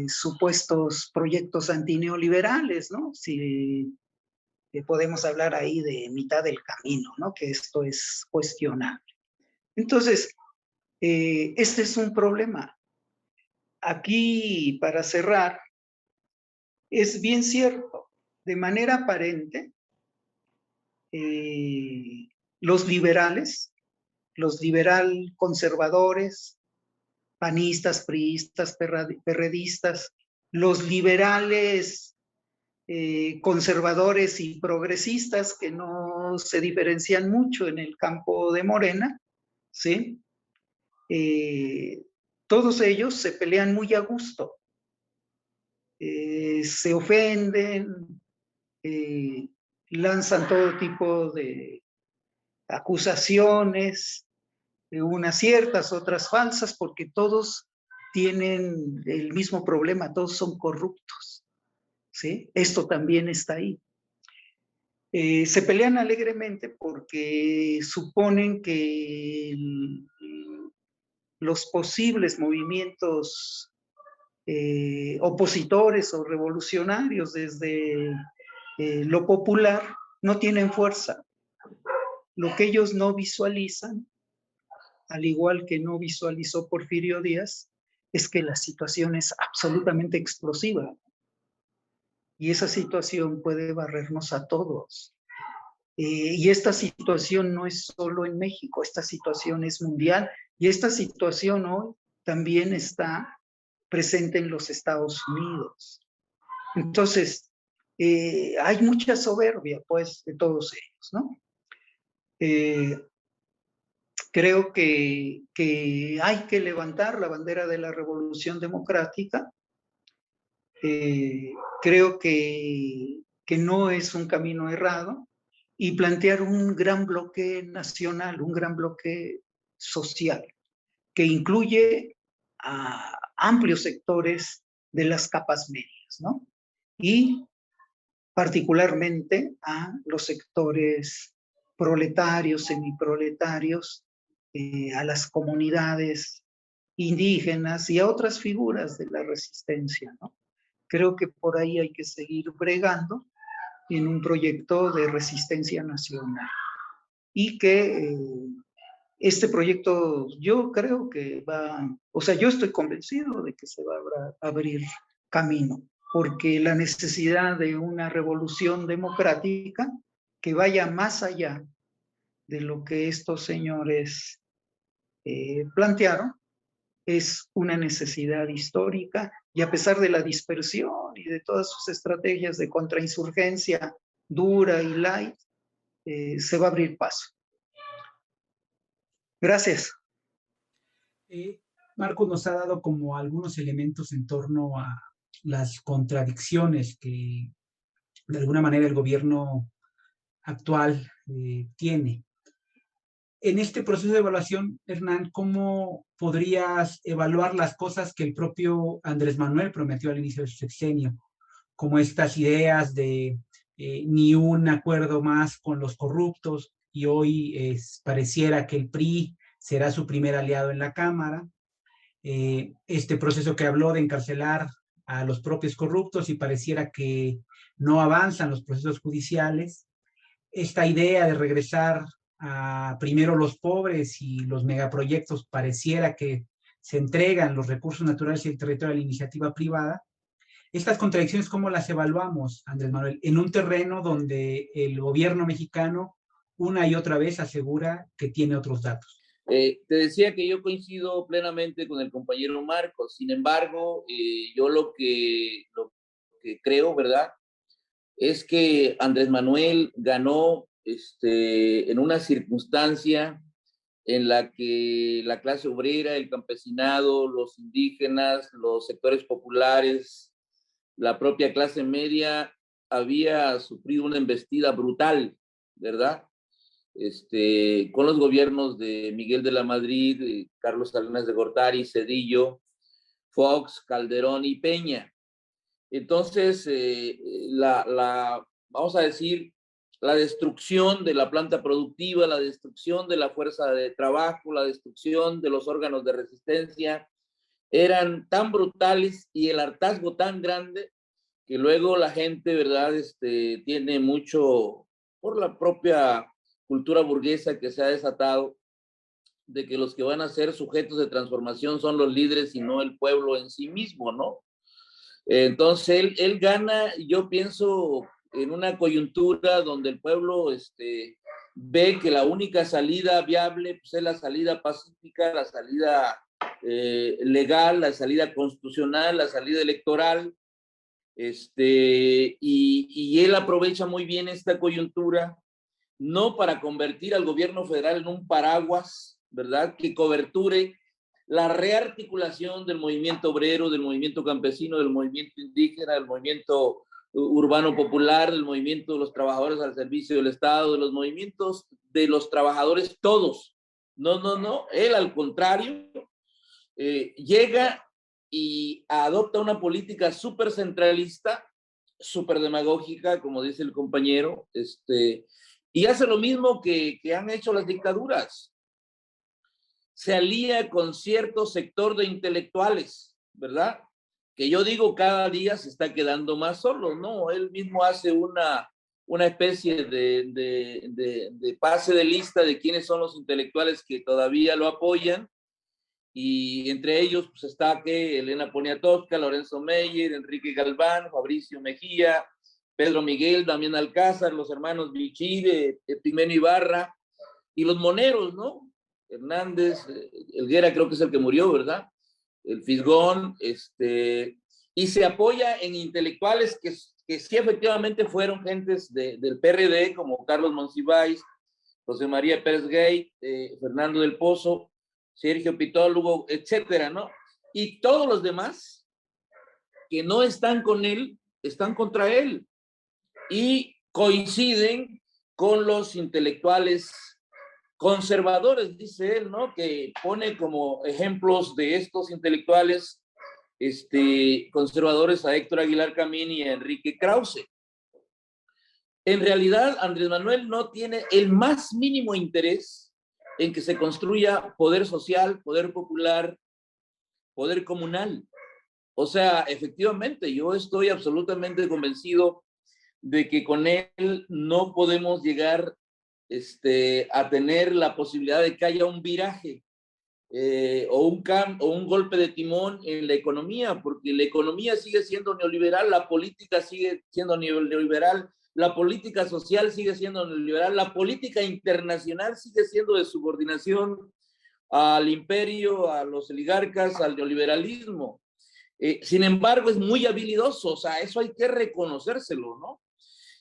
supuestos proyectos antineoliberales, ¿no? Si podemos hablar ahí de mitad del camino, ¿no? Que esto es cuestionable. Entonces, este es un problema. Aquí, para cerrar, es bien cierto, de manera aparente, los liberal conservadores, panistas, priistas, perredistas, los liberales conservadores y progresistas, que no se diferencian mucho en el campo de Morena, ¿sí? Todos ellos se pelean muy a gusto, se ofenden, lanzan todo tipo de acusaciones, unas ciertas, otras falsas, porque todos tienen el mismo problema, todos son corruptos, ¿sí? Esto también está ahí. Se pelean alegremente porque suponen que los posibles movimientos opositores o revolucionarios desde lo popular no tienen fuerza. Lo que ellos no visualizan, al igual que no visualizó Porfirio Díaz, es que la situación es absolutamente explosiva. Y esa situación puede barrernos a todos. Y esta situación no es solo en México, esta situación es mundial. Y esta situación hoy también está presente en los Estados Unidos. Entonces, hay mucha soberbia, pues, de todos ellos, ¿no? Creo que hay que levantar la bandera de la revolución democrática. Creo que no es un camino errado, y plantear un gran bloque nacional, un gran bloque social, que incluye a amplios sectores de las capas medias, ¿no? Y particularmente a los sectores proletarios, semiproletarios, a las comunidades indígenas y a otras figuras de la resistencia, ¿no? Creo que por ahí hay que seguir bregando en un proyecto de resistencia nacional, y que este proyecto, yo creo que yo estoy convencido de que se va a abrir camino, porque la necesidad de una revolución democrática que vaya más allá de lo que estos señores plantearon es una necesidad histórica, y a pesar de la dispersión y de todas sus estrategias de contrainsurgencia dura y light, se va a abrir paso. Gracias. Marco nos ha dado como algunos elementos en torno a las contradicciones que de alguna manera el gobierno actual tiene. En este proceso de evaluación, Hernán, ¿cómo podrías evaluar las cosas que el propio Andrés Manuel prometió al inicio de su sexenio? Como estas ideas de ni un acuerdo más con los corruptos, y hoy pareciera que el PRI será su primer aliado en la Cámara. este proceso que habló de encarcelar a los propios corruptos y pareciera que no avanzan los procesos judiciales. Esta idea de regresar a primero los pobres y los megaproyectos, pareciera que se entregan los recursos naturales y el territorio a la iniciativa privada. Estas contradicciones, ¿cómo las evaluamos, Andrés Manuel? En un terreno donde el gobierno mexicano una y otra vez asegura que tiene otros datos. Te decía que yo coincido plenamente con el compañero Marcos. Sin embargo, yo lo que creo, ¿verdad?, es que Andrés Manuel ganó en una circunstancia en la que la clase obrera, el campesinado, los indígenas, los sectores populares, la propia clase media había sufrido una embestida brutal, ¿verdad? Con los gobiernos de Miguel de la Madrid, Carlos Salinas de Gortari, Zedillo, Fox, Calderón y Peña. Entonces, vamos a decir, la destrucción de la planta productiva, la destrucción de la fuerza de trabajo, la destrucción de los órganos de resistencia, eran tan brutales y el hartazgo tan grande que luego la gente, ¿verdad?, tiene mucho, por la propia cultura burguesa que se ha desatado, de que los que van a ser sujetos de transformación son los líderes y no el pueblo en sí mismo, ¿no? Entonces él gana, yo pienso, en una coyuntura donde el pueblo ve que la única salida viable pues, es la salida pacífica, la salida legal, la salida constitucional, la salida electoral, y él aprovecha muy bien esta coyuntura, no para convertir al gobierno federal en un paraguas, ¿verdad?, que coberture la rearticulación del movimiento obrero, del movimiento campesino, del movimiento indígena, del movimiento urbano popular, del movimiento de los trabajadores al servicio del Estado, de los movimientos de los trabajadores todos. No. Él, al contrario, llega y adopta una política súper centralista, súper demagógica, como dice el compañero, y hace lo mismo que han hecho las dictaduras. Se alía con cierto sector de intelectuales, ¿verdad? Que yo digo cada día se está quedando más solo, ¿no? Él mismo hace una especie de pase de lista de quiénes son los intelectuales que todavía lo apoyan, y entre ellos pues, está Elena Poniatowska, Lorenzo Meyer, Enrique Galván, Fabricio Mejía, Pedro Miguel, Damián Alcázar, los hermanos Bichir, Epimeno Ibarra, y los moneros, ¿no? Hernández, Helguera creo que es el que murió, ¿verdad? El Fisgón, y se apoya en intelectuales que sí efectivamente fueron gentes del PRD, como Carlos Monsiváis, José María Pérez Gay, Fernando del Pozo, Sergio Pitólogo, etcétera, ¿no? Y todos los demás que no están con él, están contra él y coinciden con los intelectuales conservadores, dice él, ¿no? Que pone como ejemplos de estos intelectuales conservadores a Héctor Aguilar Camín y a Enrique Krause. En realidad, Andrés Manuel no tiene el más mínimo interés en que se construya poder social, poder popular, poder comunal. O sea, efectivamente, yo estoy absolutamente convencido de que con él no podemos llegar a tener la posibilidad de que haya un viraje o un golpe de timón en la economía, porque la economía sigue siendo neoliberal, la política sigue siendo neoliberal, la política social sigue siendo neoliberal, la política internacional sigue siendo de subordinación al imperio, a los oligarcas, al neoliberalismo. Sin embargo, es muy habilidoso, o sea, eso hay que reconocérselo, ¿no?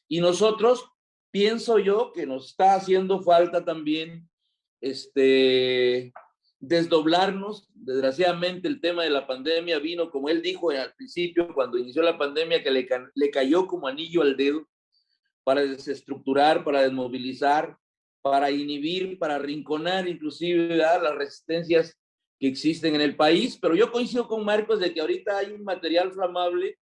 Y nosotros, pienso yo, que nos está haciendo falta también desdoblarnos. Desgraciadamente, el tema de la pandemia vino, como él dijo al principio, cuando inició la pandemia, que le cayó como anillo al dedo para desestructurar, para desmovilizar, para inhibir, para arrinconar inclusive, ¿verdad?, las resistencias que existen en el país. Pero yo coincido con Marcos de que ahorita hay un material flamable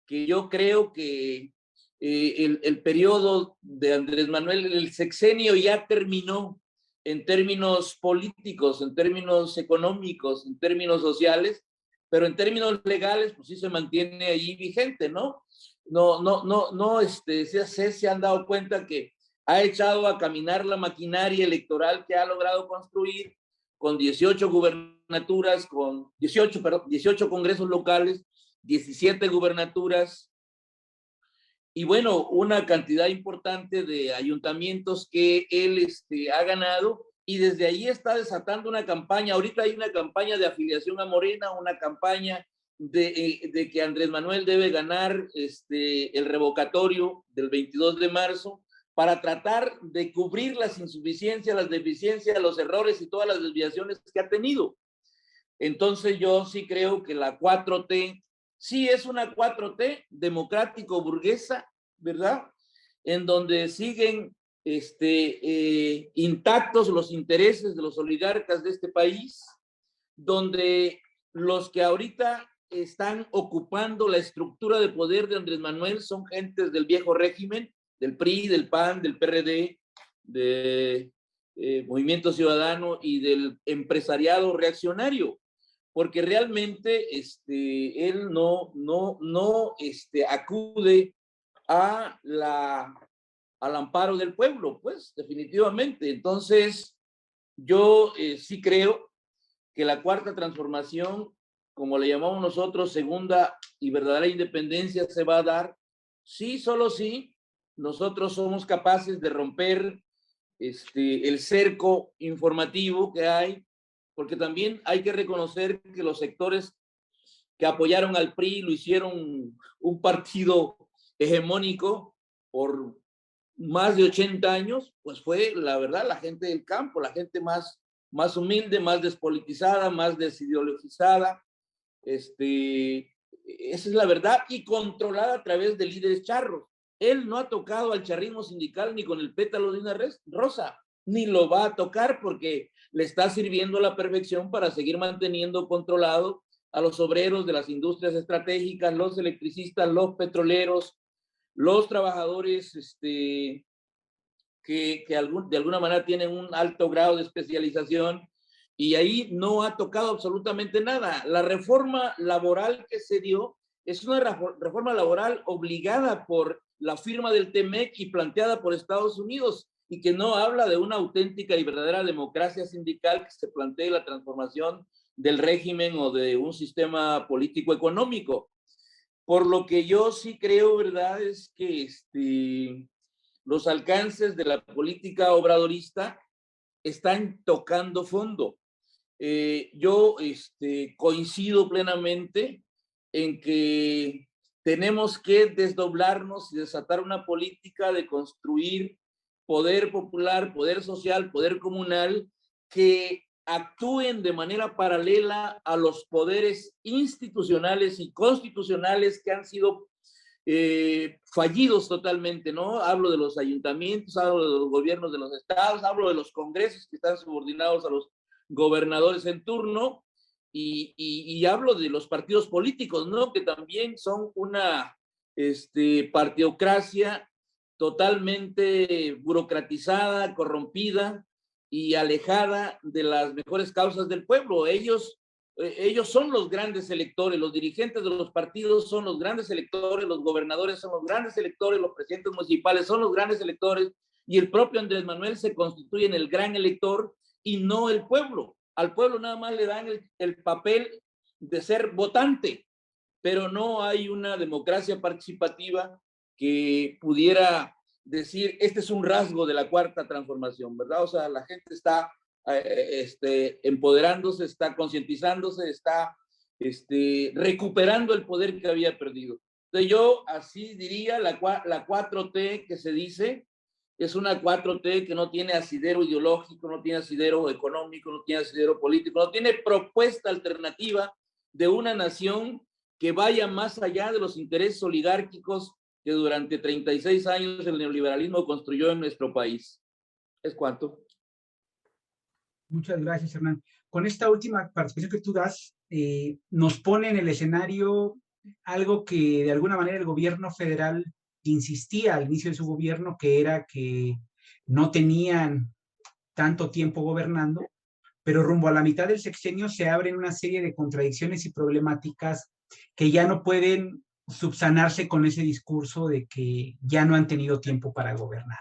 que yo creo que el periodo de Andrés Manuel, el sexenio ya terminó. en términos políticos, en términos económicos, en términos sociales, pero en términos legales, pues sí se mantiene ahí vigente, ¿no? Se han dado cuenta que ha echado a caminar la maquinaria electoral que ha logrado construir con 18 gubernaturas, con 18 congresos locales, 17 gubernaturas, y bueno, una cantidad importante de ayuntamientos que él ha ganado, y desde ahí está desatando una campaña. Ahorita hay una campaña de afiliación a Morena, una campaña de que Andrés Manuel debe ganar el revocatorio del 22 de marzo para tratar de cubrir las insuficiencias, las deficiencias, los errores y todas las desviaciones que ha tenido. Entonces yo sí creo que la 4T sí es una 4T democrático-burguesa, ¿verdad? En donde siguen intactos los intereses de los oligarcas de este país, donde los que ahorita están ocupando la estructura de poder de Andrés Manuel son gentes del viejo régimen, del PRI, del PAN, del PRD, de Movimiento Ciudadano y del empresariado reaccionario, porque realmente él no acude al amparo del pueblo, pues, definitivamente. Entonces, yo sí creo que la cuarta transformación, como le llamamos nosotros, segunda y verdadera independencia, se va a dar sí, solo sí, nosotros somos capaces de romper el cerco informativo que hay, porque también hay que reconocer que los sectores que apoyaron al PRI lo hicieron un partido hegemónico por más de 80 años, pues fue, la verdad, la gente del campo, la gente más humilde, más despolitizada, más desideologizada, esa es la verdad, y controlada a través de líderes charros. Él no ha tocado al charrismo sindical ni con el pétalo de una rosa, ni lo va a tocar porque le está sirviendo a la perfección para seguir manteniendo controlado a los obreros de las industrias estratégicas, los electricistas, los petroleros, los trabajadores que de alguna manera tienen un alto grado de especialización, y ahí no ha tocado absolutamente nada. La reforma laboral que se dio es una reforma laboral obligada por la firma del TEMEC y planteada por Estados Unidos, y que no habla de una auténtica y verdadera democracia sindical que se plantee la transformación del régimen o de un sistema político-económico. Por lo que yo sí creo, ¿verdad?, es que los alcances de la política obradorista están tocando fondo. Yo coincido plenamente en que tenemos que desdoblarnos y desatar una política de construir poder popular, poder social, poder comunal, que actúen de manera paralela a los poderes institucionales y constitucionales que han sido fallidos totalmente, ¿no? Hablo de los ayuntamientos, hablo de los gobiernos de los estados, hablo de los congresos que están subordinados a los gobernadores en turno, y hablo de los partidos políticos, ¿no? Que también son una partidocracia totalmente burocratizada, corrompida y alejada de las mejores causas del pueblo. Ellos son los grandes electores, los dirigentes de los partidos son los grandes electores, los gobernadores son los grandes electores, los presidentes municipales son los grandes electores, y el propio Andrés Manuel se constituye en el gran elector y no el pueblo. Al pueblo nada más le dan el papel de ser votante, pero no hay una democracia participativa que pudiera decir, este es un rasgo de la cuarta transformación, ¿verdad? O sea, la gente está empoderándose, está concientizándose, está recuperando el poder que había perdido. Entonces yo así diría, la 4T que se dice, es una 4T que no tiene asidero ideológico, no tiene asidero económico, no tiene asidero político, no tiene propuesta alternativa de una nación que vaya más allá de los intereses oligárquicos que durante 36 años el neoliberalismo construyó en nuestro país. ¿Es cuánto? Muchas gracias, Hernán. Con esta última participación que tú das, nos pone en el escenario algo que de alguna manera el gobierno federal insistía al inicio de su gobierno, que era que no tenían tanto tiempo gobernando, pero rumbo a la mitad del sexenio se abren una serie de contradicciones y problemáticas que ya no pueden subsanarse con ese discurso de que ya no han tenido tiempo para gobernar.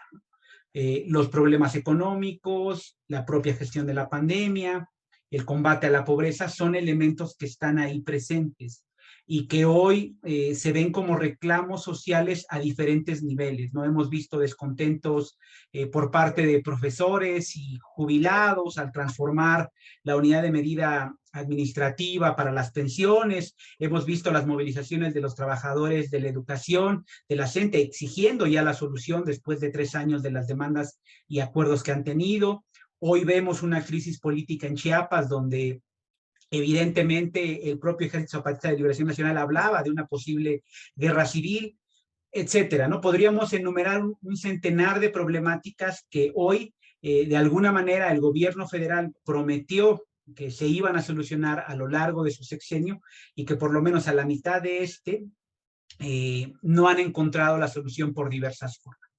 Los problemas económicos, la propia gestión de la pandemia, el combate a la pobreza son elementos que están ahí presentes y que hoy se ven como reclamos sociales a diferentes niveles, ¿no? Hemos visto descontentos por parte de profesores y jubilados al transformar la unidad de medida administrativa para las pensiones, hemos visto las movilizaciones de los trabajadores de la educación, de la CENTE, exigiendo ya la solución después de 3 años de las demandas y acuerdos que han tenido. Hoy vemos una crisis política en Chiapas donde evidentemente el propio Ejército Zapatista de Liberación Nacional hablaba de una posible guerra civil, etcétera, ¿no? Podríamos enumerar un centenar de problemáticas que hoy, de alguna manera, el gobierno federal prometió que se iban a solucionar a lo largo de su sexenio y que por lo menos a la mitad de no han encontrado la solución por diversas formas.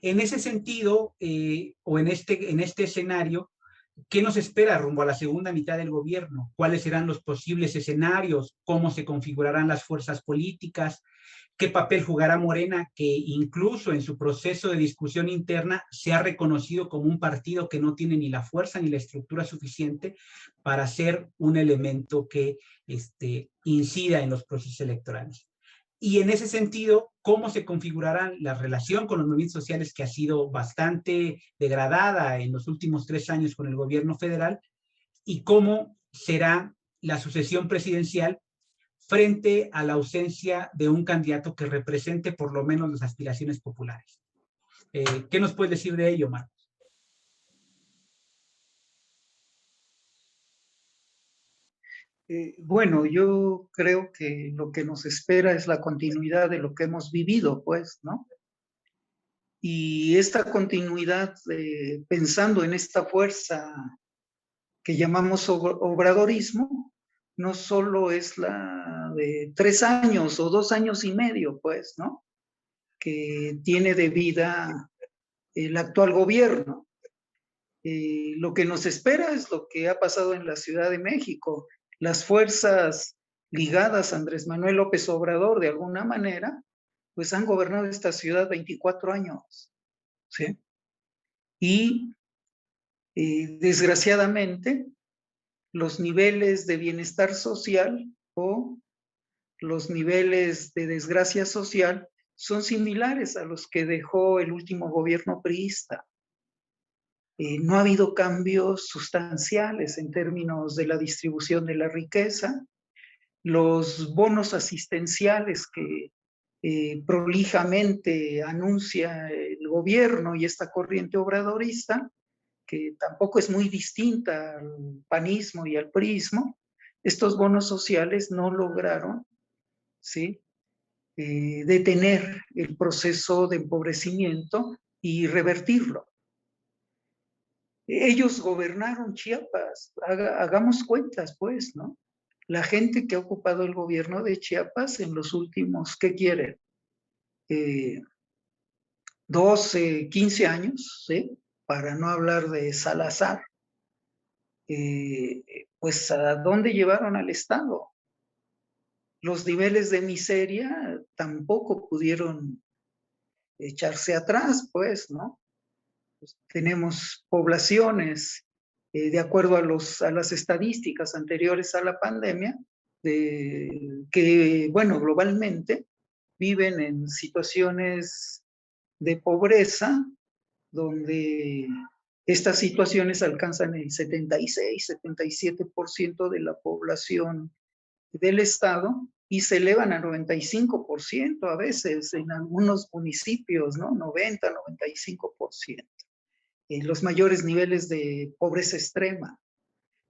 En ese sentido, o en este escenario, ¿qué nos espera rumbo a la segunda mitad del gobierno? ¿Cuáles serán los posibles escenarios? ¿Cómo se configurarán las fuerzas políticas? ¿Qué papel jugará Morena, que incluso en su proceso de discusión interna se ha reconocido como un partido que no tiene ni la fuerza ni la estructura suficiente para ser un elemento que incida en los procesos electorales? Y en ese sentido, ¿cómo se configurará la relación con los movimientos sociales, que ha sido bastante degradada en los últimos 3 años con el gobierno federal? ¿Y cómo será la sucesión presidencial frente a la ausencia de un candidato que represente por lo menos las aspiraciones populares? ¿Qué nos puedes decir de ello, Marcos? Bueno, yo creo que lo que nos espera es la continuidad de lo que hemos vivido, pues, ¿no? Y esta continuidad, pensando en esta fuerza que llamamos obradorismo, no solo es la de 3 años o 2 años y medio, pues, ¿no? Que tiene de vida el actual gobierno. Lo que nos espera es lo que ha pasado en la Ciudad de México. Las fuerzas ligadas a Andrés Manuel López Obrador, de alguna manera, pues han gobernado esta ciudad 24 años, ¿sí? Y desgraciadamente, los niveles de bienestar social o los niveles de desgracia social son similares a los que dejó el último gobierno priista. No ha habido cambios sustanciales en términos de la distribución de la riqueza. Los bonos asistenciales que prolijamente anuncia el gobierno y esta corriente obradorista, que tampoco es muy distinta al panismo y al priismo, estos bonos sociales no lograron, ¿sí?, detener el proceso de empobrecimiento y revertirlo. Ellos gobernaron Chiapas, hagamos cuentas, pues, ¿no? La gente que ha ocupado el gobierno de Chiapas en los últimos, ¿qué quieren? 12, 15 años, ¿sí? Para no hablar de Salazar. Pues, ¿a dónde llevaron al Estado? Los niveles de miseria tampoco pudieron echarse atrás, pues, ¿no? Pues, tenemos poblaciones, de acuerdo a las estadísticas anteriores a la pandemia, que, bueno, globalmente viven en situaciones de pobreza, donde estas situaciones alcanzan el 76, 77% de la población del estado y se elevan a 95% a veces en algunos municipios, ¿no? 90, 95%. Los mayores niveles de pobreza extrema.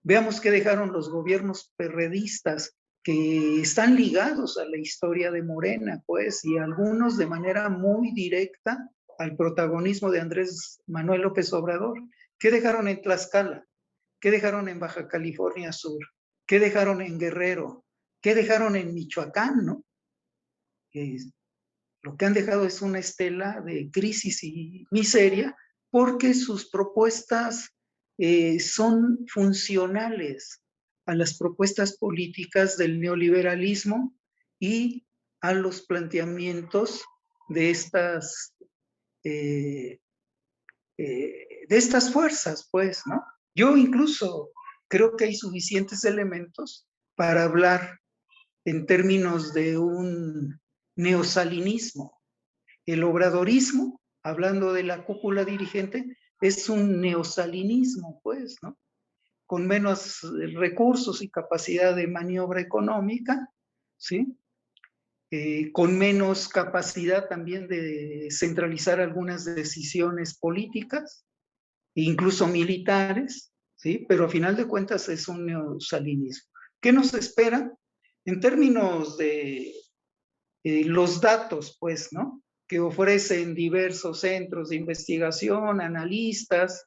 Veamos qué dejaron los gobiernos perredistas, que están ligados a la historia de Morena, pues, y algunos de manera muy directa al protagonismo de Andrés Manuel López Obrador. ¿Qué dejaron en Tlaxcala? ¿Qué dejaron en Baja California Sur? ¿Qué dejaron en Guerrero? ¿Qué dejaron en Michoacán, no? Lo que han dejado es una estela de crisis y miseria, porque sus propuestas son funcionales a las propuestas políticas del neoliberalismo y a los planteamientos de estas fuerzas, pues, ¿no? Yo incluso creo que hay suficientes elementos para hablar en términos de un neosalinismo. El obradorismo, hablando de la cúpula dirigente, es un neosalinismo, pues, ¿no? Con menos recursos y capacidad de maniobra económica, ¿sí? Con menos capacidad también de centralizar algunas decisiones políticas, incluso militares, ¿sí? Pero a final de cuentas es un neosalinismo. ¿Qué nos espera? En términos de los datos, pues, ¿no? Que ofrecen diversos centros de investigación, analistas,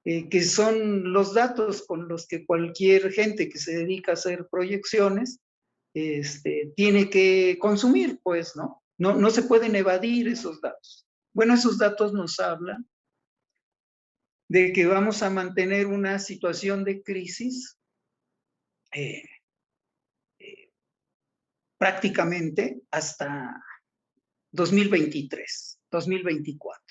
que son los datos con los que cualquier gente que se dedica a hacer proyecciones tiene que consumir, pues, ¿no? No se pueden evadir esos datos. Bueno, esos datos nos hablan de que vamos a mantener una situación de crisis prácticamente hasta 2023, 2024.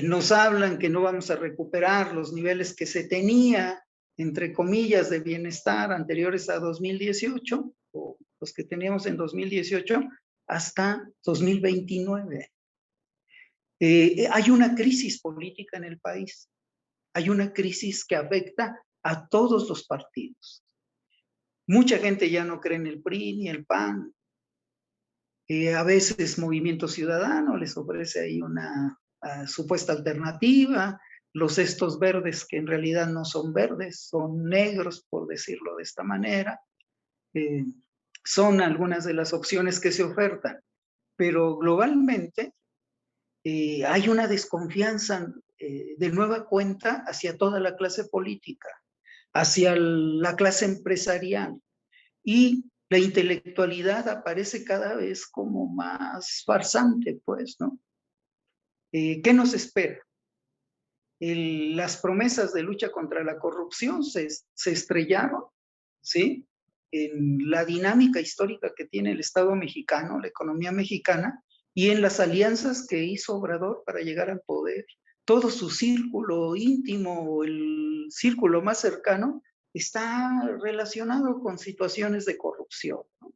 Nos hablan que no vamos a recuperar los niveles que se tenía, entre comillas, de bienestar anteriores a 2018, o los que teníamos en 2018, hasta 2029. Hay una crisis política en el país. Hay una crisis que afecta a todos los partidos. Mucha gente ya no cree en el PRI ni el PAN. A veces Movimiento Ciudadano les ofrece ahí una supuesta alternativa, los estos verdes que en realidad no son verdes, son negros, por decirlo de esta manera. Son algunas de las opciones que se ofertan, pero globalmente hay una desconfianza de nueva cuenta hacia toda la clase política, hacia la clase empresarial, y la intelectualidad aparece cada vez como más farsante, pues, ¿no? ¿Qué nos espera? Las promesas de lucha contra la corrupción se estrellaron, ¿sí? En la dinámica histórica que tiene el Estado mexicano, la economía mexicana, y en las alianzas que hizo Obrador para llegar al poder. Todo su círculo íntimo, el círculo más cercano, está relacionado con situaciones de corrupción, ¿no?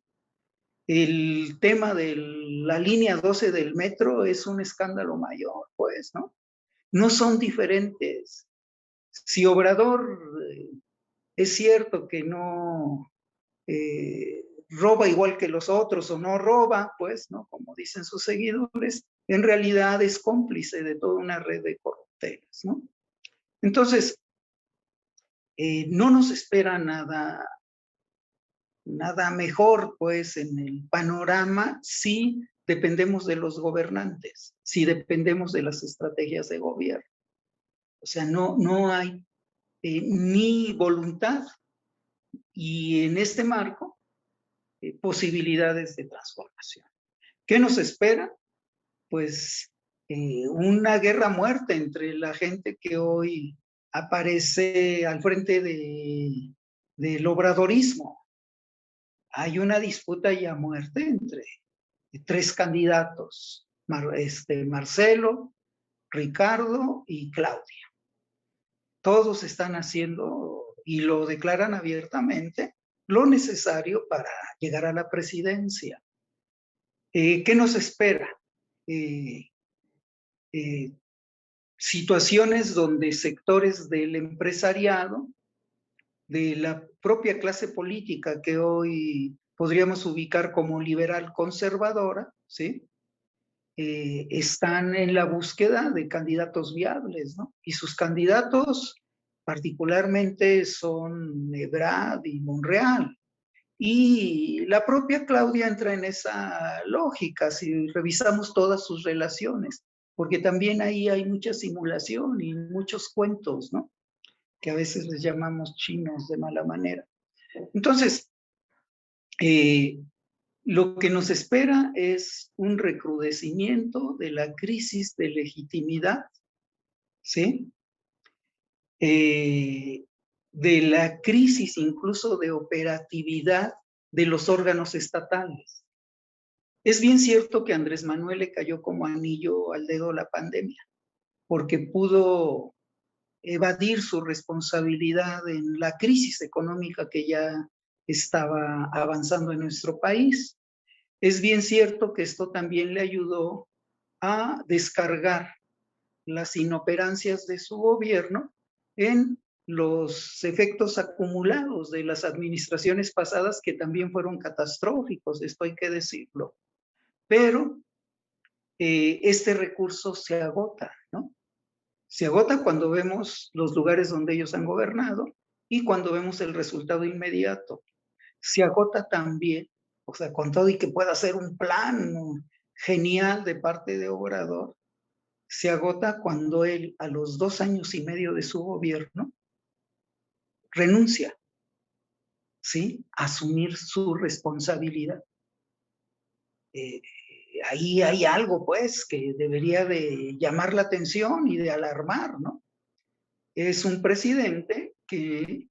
El tema de la línea 12 del metro es un escándalo mayor, pues, ¿no? No son diferentes. Si Obrador es cierto que no roba igual que los otros o no roba, pues, ¿no? Como dicen sus seguidores, en realidad es cómplice de toda una red de corrupteles, ¿no? Entonces, no nos espera nada mejor, pues, en el panorama si dependemos de los gobernantes, si dependemos de las estrategias de gobierno. O sea, no hay ni voluntad y en este marco posibilidades de transformación. ¿Qué nos espera? Pues una guerra a muerte entre la gente que hoy aparece al frente del obradorismo. Hay una disputa y a muerte entre tres candidatos, Marcelo, Ricardo y Claudia. Todos están haciendo, y lo declaran abiertamente, lo necesario para llegar a la presidencia. ¿Qué nos espera? Situaciones donde sectores del empresariado, de la propia clase política que hoy podríamos ubicar como liberal conservadora, ¿sí? Están en la búsqueda de candidatos viables, ¿no? Y sus candidatos particularmente son Ebrard y Monreal. Y la propia Claudia entra en esa lógica si revisamos todas sus relaciones, porque también ahí hay mucha simulación y muchos cuentos, ¿no? Que a veces les llamamos chinos de mala manera. Entonces, lo que nos espera es un recrudecimiento de la crisis de legitimidad, ¿sí? de la crisis incluso de operatividad de los órganos estatales. Es bien cierto que Andrés Manuel le cayó como anillo al dedo la pandemia, porque pudo evadir su responsabilidad en la crisis económica que ya estaba avanzando en nuestro país. Es bien cierto que esto también le ayudó a descargar las inoperancias de su gobierno en los efectos acumulados de las administraciones pasadas, que también fueron catastróficos, esto hay que decirlo. Pero este recurso se agota, ¿no? Se agota cuando vemos los lugares donde ellos han gobernado y cuando vemos el resultado inmediato. Se agota también, o sea, con todo y que pueda ser un plan genial de parte de Obrador, se agota cuando él, a los 2 años y medio de su gobierno, renuncia, ¿sí? A asumir su responsabilidad. Ahí hay algo, pues, que debería de llamar la atención y de alarmar, ¿no? Es un presidente que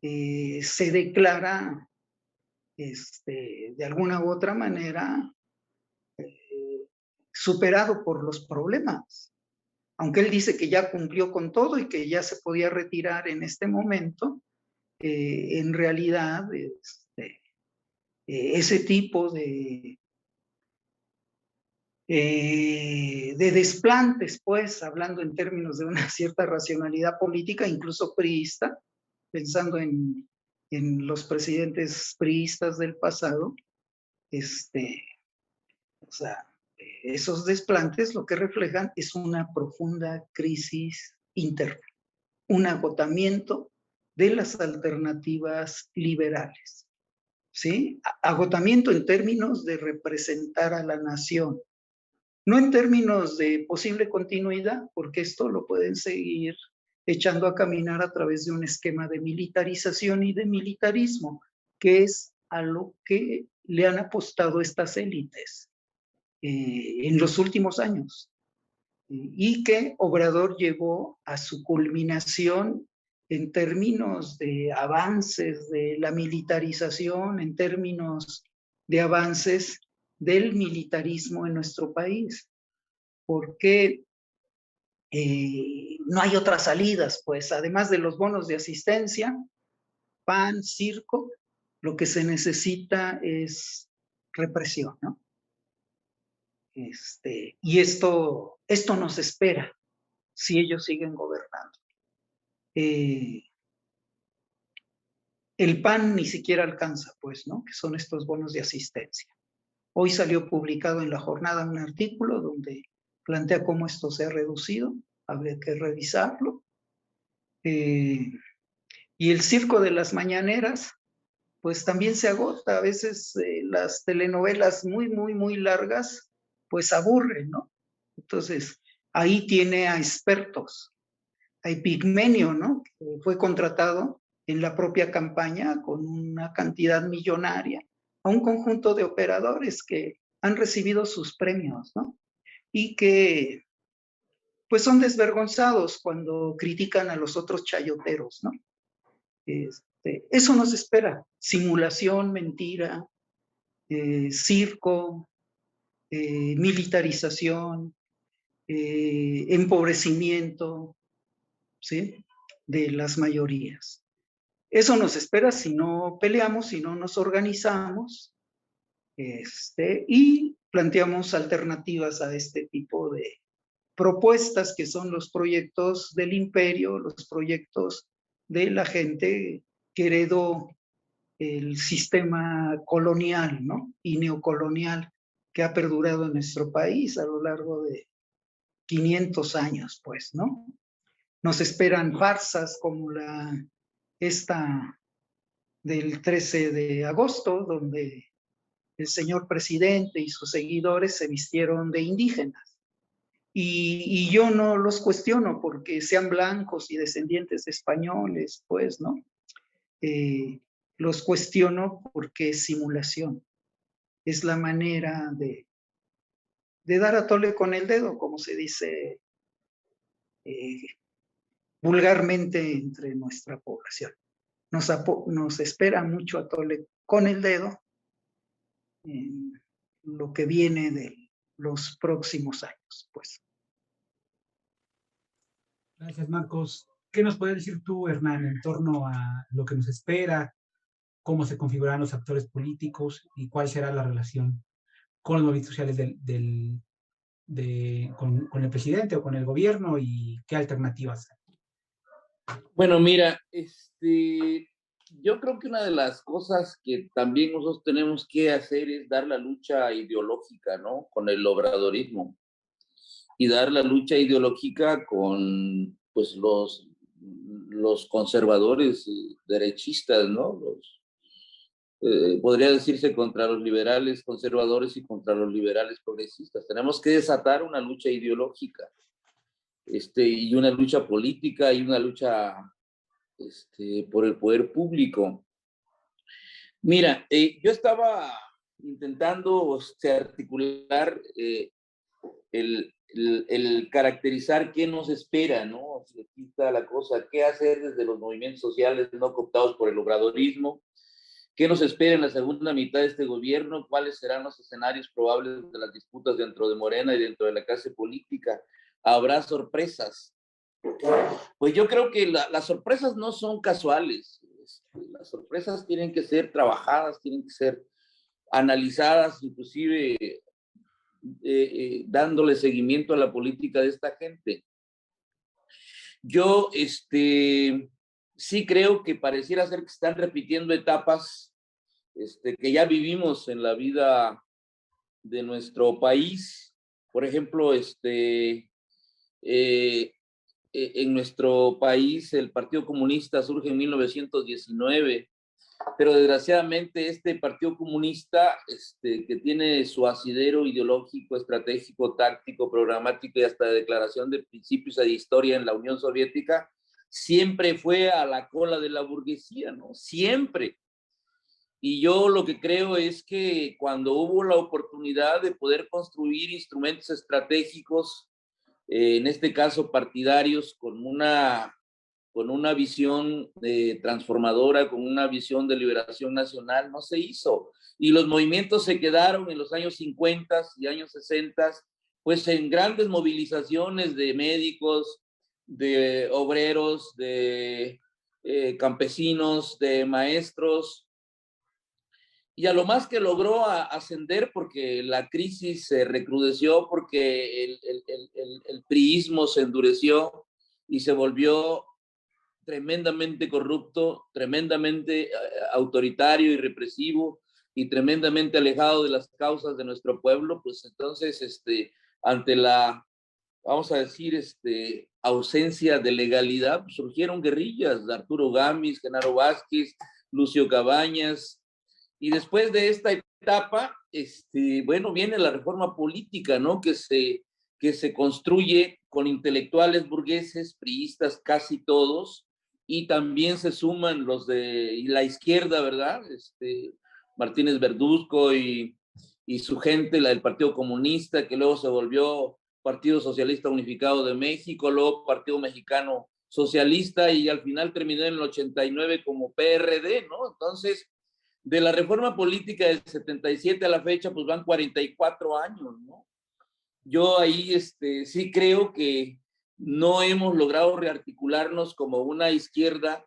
se declara, de alguna u otra manera, superado por los problemas. Aunque él dice que ya cumplió con todo y que ya se podía retirar en este momento, en realidad ese tipo de desplantes, pues, hablando en términos de una cierta racionalidad política, incluso priista, pensando en los presidentes priistas del pasado, o sea, esos desplantes lo que reflejan es una profunda crisis interna, un agotamiento de las alternativas liberales, ¿sí? Agotamiento en términos de representar a la nación, no en términos de posible continuidad, porque esto lo pueden seguir echando a caminar a través de un esquema de militarización y de militarismo, que es a lo que le han apostado estas élites en los últimos años, y que Obrador llevó a su culminación en términos de avances de la militarización, en términos de avances del militarismo en nuestro país, porque no hay otras salidas, pues además de los bonos de asistencia, pan, circo, lo que se necesita es represión, ¿no? Y esto nos espera si ellos siguen gobernando. El PAN ni siquiera alcanza, pues, ¿no? Que son estos bonos de asistencia. Hoy salió publicado en La Jornada un artículo donde plantea cómo esto se ha reducido, habría que revisarlo. Y el circo de las mañaneras, pues también se agota. A veces las telenovelas muy largas, pues aburren, ¿no? Entonces, ahí tiene a expertos. Hay Pigmenio, ¿no? Que fue contratado en la propia campaña con una cantidad millonaria a un conjunto de operadores que han recibido sus premios, ¿no? Y que pues son desvergonzados cuando critican a los otros chayoteros, ¿no? Eso nos espera: simulación, mentira, circo, militarización, empobrecimiento, ¿sí? De las mayorías. Eso nos espera si no peleamos, si no nos organizamos, y planteamos alternativas a este tipo de propuestas, que son los proyectos del imperio, los proyectos de la gente que heredó el sistema colonial, ¿no? Y neocolonial que ha perdurado en nuestro país a lo largo de 500 años, pues, ¿no? Nos esperan farsas como esta del 13 de agosto, donde el señor presidente y sus seguidores se vistieron de indígenas. Y yo no los cuestiono porque sean blancos y descendientes de españoles, pues, ¿no? Los cuestiono porque es simulación. Es la manera de dar a tole con el dedo, como se dice vulgarmente entre nuestra población. Nos espera mucho atole con el dedo en lo que viene de los próximos años, pues. Gracias, Marcos. ¿Qué nos puedes decir tú, Hernán, en torno a lo que nos espera, cómo se configurarán los actores políticos y cuál será la relación con los movimientos sociales con el presidente o con el gobierno y qué alternativas hay? Bueno, mira, yo creo que una de las cosas que también nosotros tenemos que hacer es dar la lucha ideológica, ¿no? Con el obradorismo y dar la lucha ideológica con, pues, los conservadores derechistas, ¿no? Podría decirse contra los liberales conservadores y contra los liberales progresistas. Tenemos que desatar una lucha ideológica, y una lucha política y una lucha por el poder público. Mira, yo estaba intentando articular el caracterizar qué nos espera, ¿no? Aquí está la cosa, qué hacer desde los movimientos sociales no cooptados por el obradorismo, qué nos espera en la segunda mitad de este gobierno, cuáles serán los escenarios probables de las disputas dentro de Morena y dentro de la clase política. ¿Habrá sorpresas? Pues yo creo que las sorpresas no son casuales. Las sorpresas tienen que ser trabajadas, tienen que ser analizadas, inclusive dándole seguimiento a la política de esta gente. Yo sí creo que pareciera ser que están repitiendo etapas que ya vivimos en la vida de nuestro país. Por ejemplo, en nuestro país el Partido Comunista surge en 1919, pero desgraciadamente este Partido Comunista, que tiene su asidero ideológico, estratégico, táctico, programático y hasta de declaración de principios de historia en la Unión Soviética, siempre fue a la cola de la burguesía, ¿no? Siempre. Y yo lo que creo es que cuando hubo la oportunidad de poder construir instrumentos estratégicos, en este caso partidarios, con una visión transformadora, con una visión de liberación nacional, no se hizo. Y los movimientos se quedaron en los años 50 y años 60, pues en grandes movilizaciones de médicos, de obreros, de campesinos, de maestros, y a lo más que logró ascender porque la crisis se recrudeció, porque el priismo se endureció y se volvió tremendamente corrupto, tremendamente autoritario y represivo y tremendamente alejado de las causas de nuestro pueblo, pues entonces, ante la, vamos a decir, ausencia de legalidad, pues surgieron guerrillas, de Arturo Gámez, Genaro Vázquez, Lucio Cabañas, y después de esta etapa, bueno, viene la reforma política, ¿no? Que se construye con intelectuales burgueses, priistas casi todos, y también se suman los de la izquierda, ¿verdad? Martínez Verduzco y su gente, la del Partido Comunista, que luego se volvió Partido Socialista Unificado de México, luego Partido Mexicano Socialista, y al final terminó en el 89 como PRD, ¿no? Entonces, de la reforma política del 77 a la fecha, pues van 44 años, ¿no? Yo ahí sí creo que no hemos logrado rearticularnos como una izquierda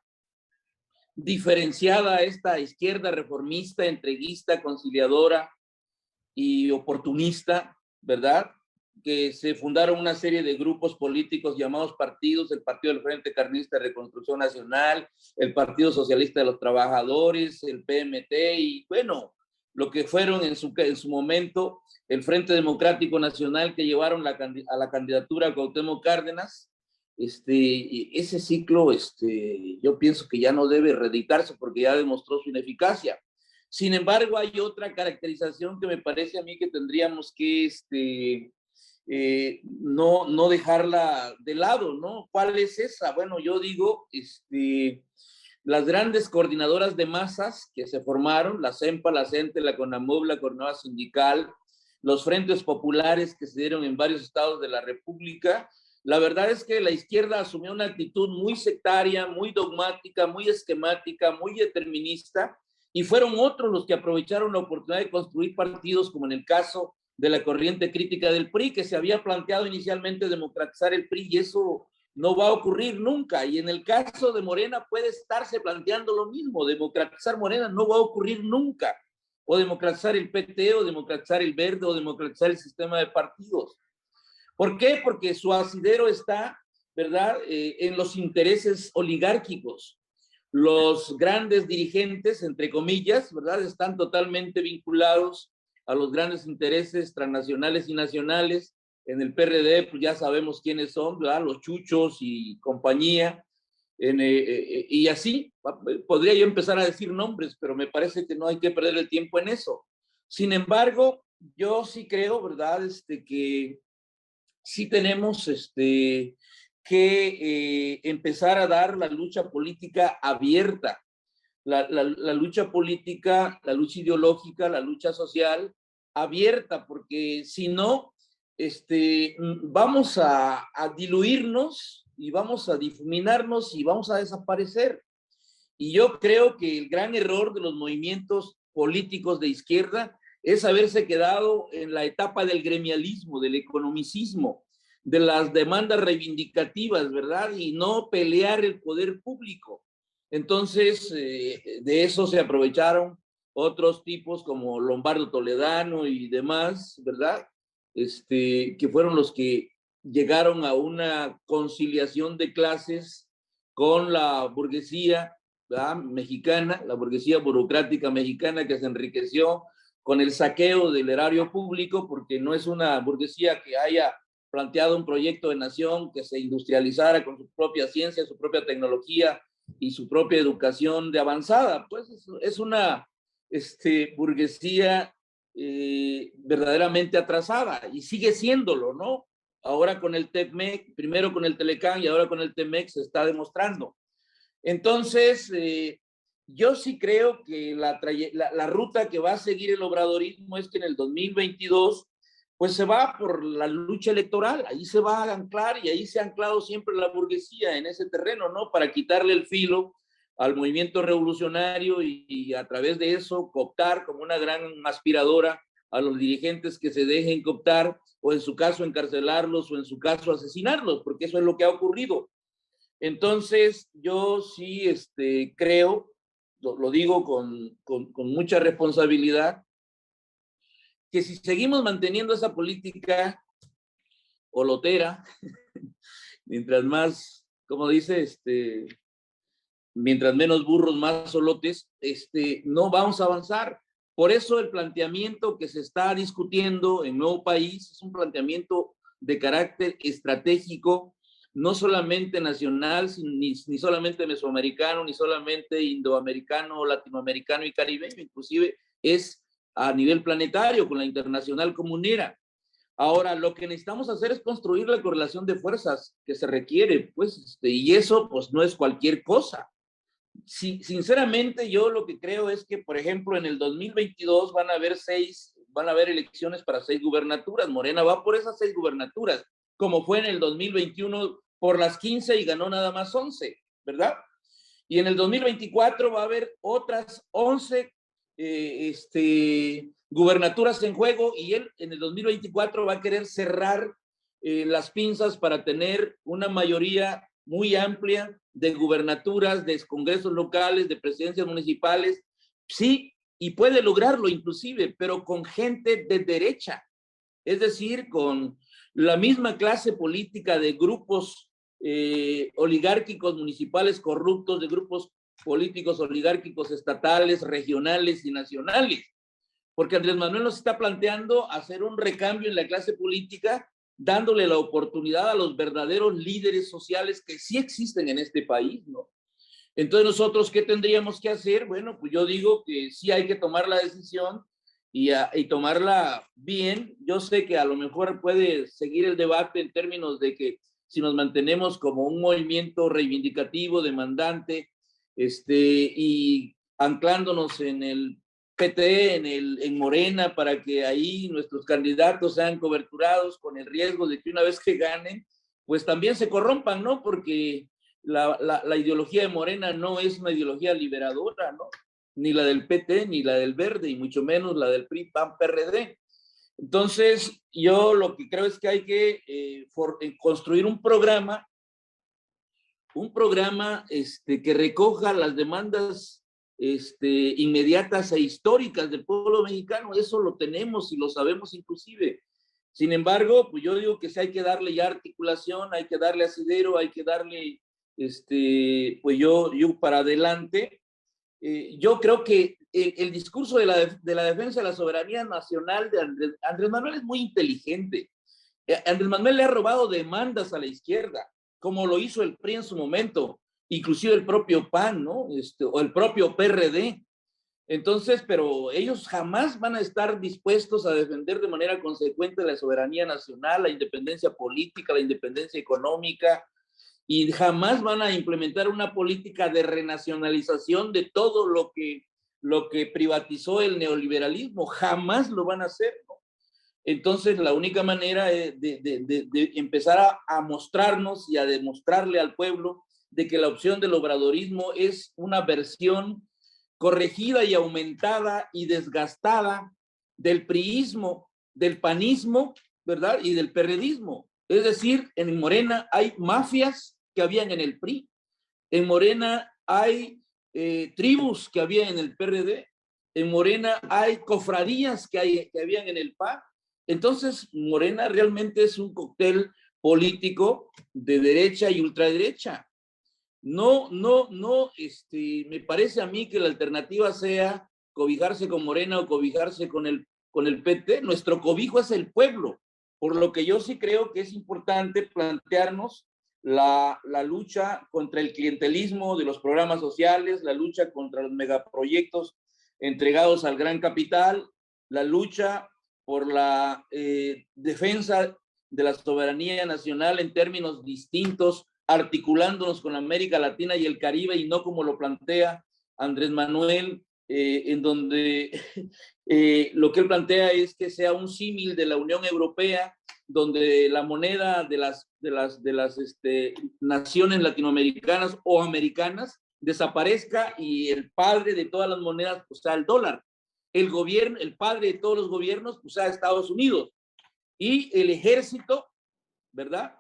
diferenciada, esta izquierda reformista, entreguista, conciliadora y oportunista, ¿verdad? Que se fundaron una serie de grupos políticos llamados partidos, el Partido del Frente Carlista de Reconstrucción Nacional, el Partido Socialista de los Trabajadores, el PMT y, bueno, lo que fueron en su momento el Frente Democrático Nacional, que llevaron a la candidatura a Cuauhtémoc Cárdenas. Ese ciclo, yo pienso que ya no debe reeditarse porque ya demostró su ineficacia. Sin embargo, hay otra caracterización que me parece a mí que tendríamos que no dejarla de lado, ¿no? ¿Cuál es esa? Bueno, yo digo, las grandes coordinadoras de masas que se formaron, la CEMPA, la CENTE, la CONAMUV, la Coordinadora Sindical, los frentes populares que se dieron en varios estados de la República, La verdad es que la izquierda asumió una actitud muy sectaria, muy dogmática, muy esquemática, muy determinista, y fueron otros los que aprovecharon la oportunidad de construir partidos, como en el caso de la corriente crítica del PRI, que se había planteado inicialmente democratizar el PRI, y eso no va a ocurrir nunca. Y en el caso de Morena puede estarse planteando lo mismo, democratizar Morena no va a ocurrir nunca, o democratizar el PT, o democratizar el Verde, o democratizar el sistema de partidos. ¿Por qué? Porque su asidero está, ¿verdad?, en los intereses oligárquicos. Los grandes dirigentes, entre comillas, ¿verdad?, están totalmente vinculados a los grandes intereses transnacionales y nacionales. En el PRD, pues ya sabemos quiénes son, ¿verdad?, los chuchos y compañía. Y así, podría yo empezar a decir nombres, pero me parece que no hay que perder el tiempo en eso. Sin embargo, yo sí creo, ¿verdad?, que sí tenemos que empezar a dar la lucha política abierta, la lucha política, la lucha ideológica, la lucha social abierta, porque si no, vamos a diluirnos y vamos a difuminarnos y vamos a desaparecer. Y yo creo que el gran error de los movimientos políticos de izquierda es haberse quedado en la etapa del gremialismo, del economicismo, de las demandas reivindicativas, ¿verdad? Y no pelear el poder público. Entonces, de eso se aprovecharon otros tipos como Lombardo Toledano y demás, ¿verdad? Que fueron los que llegaron a una conciliación de clases con la burguesía, ¿verdad?, mexicana, la burguesía burocrática mexicana, que se enriqueció con el saqueo del erario público, porque no es una burguesía que haya planteado un proyecto de nación que se industrializara con su propia ciencia, su propia tecnología y su propia educación de avanzada. Pues es una burguesía verdaderamente atrasada, y sigue siéndolo, ¿no? Ahora con el TECMEC, primero con el Telecán y ahora con el TEMEC se está demostrando. Entonces, yo sí creo que la ruta que va a seguir el obradorismo es que en el 2022, pues se va por la lucha electoral, ahí se va a anclar, y ahí se ha anclado siempre la burguesía en ese terreno, ¿no? Para quitarle el filo al movimiento revolucionario y a través de eso cooptar como una gran aspiradora a los dirigentes que se dejen cooptar, o en su caso encarcelarlos, o en su caso asesinarlos, porque eso es lo que ha ocurrido. Entonces, yo sí creo, lo digo con mucha responsabilidad, que si seguimos manteniendo esa política olotera, mientras más, como dice, mientras menos burros, más solotes, no vamos a avanzar. Por eso el planteamiento que se está discutiendo en Nuevo País es un planteamiento de carácter estratégico, no solamente nacional, ni solamente mesoamericano, ni solamente indoamericano, latinoamericano y caribeño, inclusive es a nivel planetario, con la internacional comunera. Ahora, lo que necesitamos hacer es construir la correlación de fuerzas que se requiere, pues, y eso pues no es cualquier cosa. Sí, sinceramente, yo lo que creo es que, por ejemplo, en el 2022 van a haber elecciones para 6 gubernaturas. Morena va por esas 6 gubernaturas, como fue en el 2021 por las 15 y ganó nada más 11, ¿verdad? Y en el 2024 va a haber otras 11 gubernaturas en juego, y él en el 2024 va a querer cerrar las pinzas para tener una mayoría muy amplia de gubernaturas, de congresos locales, de presidencias municipales, sí, y puede lograrlo inclusive, pero con gente de derecha, es decir, con la misma clase política de grupos oligárquicos municipales corruptos, de grupos políticos oligárquicos estatales, regionales y nacionales, porque Andrés Manuel nos está planteando hacer un recambio en la clase política, dándole la oportunidad a los verdaderos líderes sociales que sí existen en este país, ¿no? Entonces, nosotros, ¿qué tendríamos que hacer? Bueno, pues yo digo que sí hay que tomar la decisión y tomarla bien. Yo sé que a lo mejor puede seguir el debate en términos de que si nos mantenemos como un movimiento reivindicativo, demandante, y anclándonos en el PT, en Morena, para que ahí nuestros candidatos sean coberturados con el riesgo de que una vez que ganen, pues también se corrompan, ¿no? Porque la ideología de Morena no es una ideología liberadora, ¿no? Ni la del PT, ni la del Verde, y mucho menos la del PRI, PAN, PRD. Entonces, yo lo que creo es que hay que construir un programa que recoja las demandas inmediatas e históricas del pueblo mexicano. Eso lo tenemos y lo sabemos inclusive. Sin embargo, pues yo digo que sí hay que darle ya articulación, hay que darle asidero, hay que darle, pues yo para adelante. Yo creo que el discurso de la defensa de la soberanía nacional de Andrés Manuel es muy inteligente. Andrés Manuel le ha robado demandas a la izquierda, como lo hizo el PRI en su momento, inclusive el propio PAN, ¿no? O el propio PRD. Entonces, pero ellos jamás van a estar dispuestos a defender de manera consecuente la soberanía nacional, la independencia política, la independencia económica, y jamás van a implementar una política de renacionalización de todo lo que privatizó el neoliberalismo. Jamás lo van a hacer, ¿no? Entonces, la única manera de empezar a mostrarnos y a demostrarle al pueblo de que la opción del obradorismo es una versión corregida y aumentada y desgastada del priismo, del panismo, ¿verdad? Y del perredismo. Es decir, en Morena hay mafias que habían en el PRI, en Morena hay tribus que había en el PRD, en Morena hay cofradías que habían en el PAN. Entonces, Morena realmente es un cóctel político de derecha y ultraderecha. No, me parece a mí que la alternativa sea cobijarse con Morena o cobijarse con el PT. Nuestro cobijo es el pueblo, por lo que yo sí creo que es importante plantearnos la lucha contra el clientelismo de los programas sociales, la lucha contra los megaproyectos entregados al gran capital, la lucha por la defensa de la soberanía nacional en términos distintos, articulándonos con América Latina y el Caribe, y no como lo plantea Andrés Manuel, en donde lo que él plantea es que sea un símil de la Unión Europea, donde la moneda de las naciones latinoamericanas o americanas desaparezca y el padre de todas las monedas pues sea el dólar. El padre de todos los gobiernos pues sea Estados Unidos, y el ejército, ¿verdad?,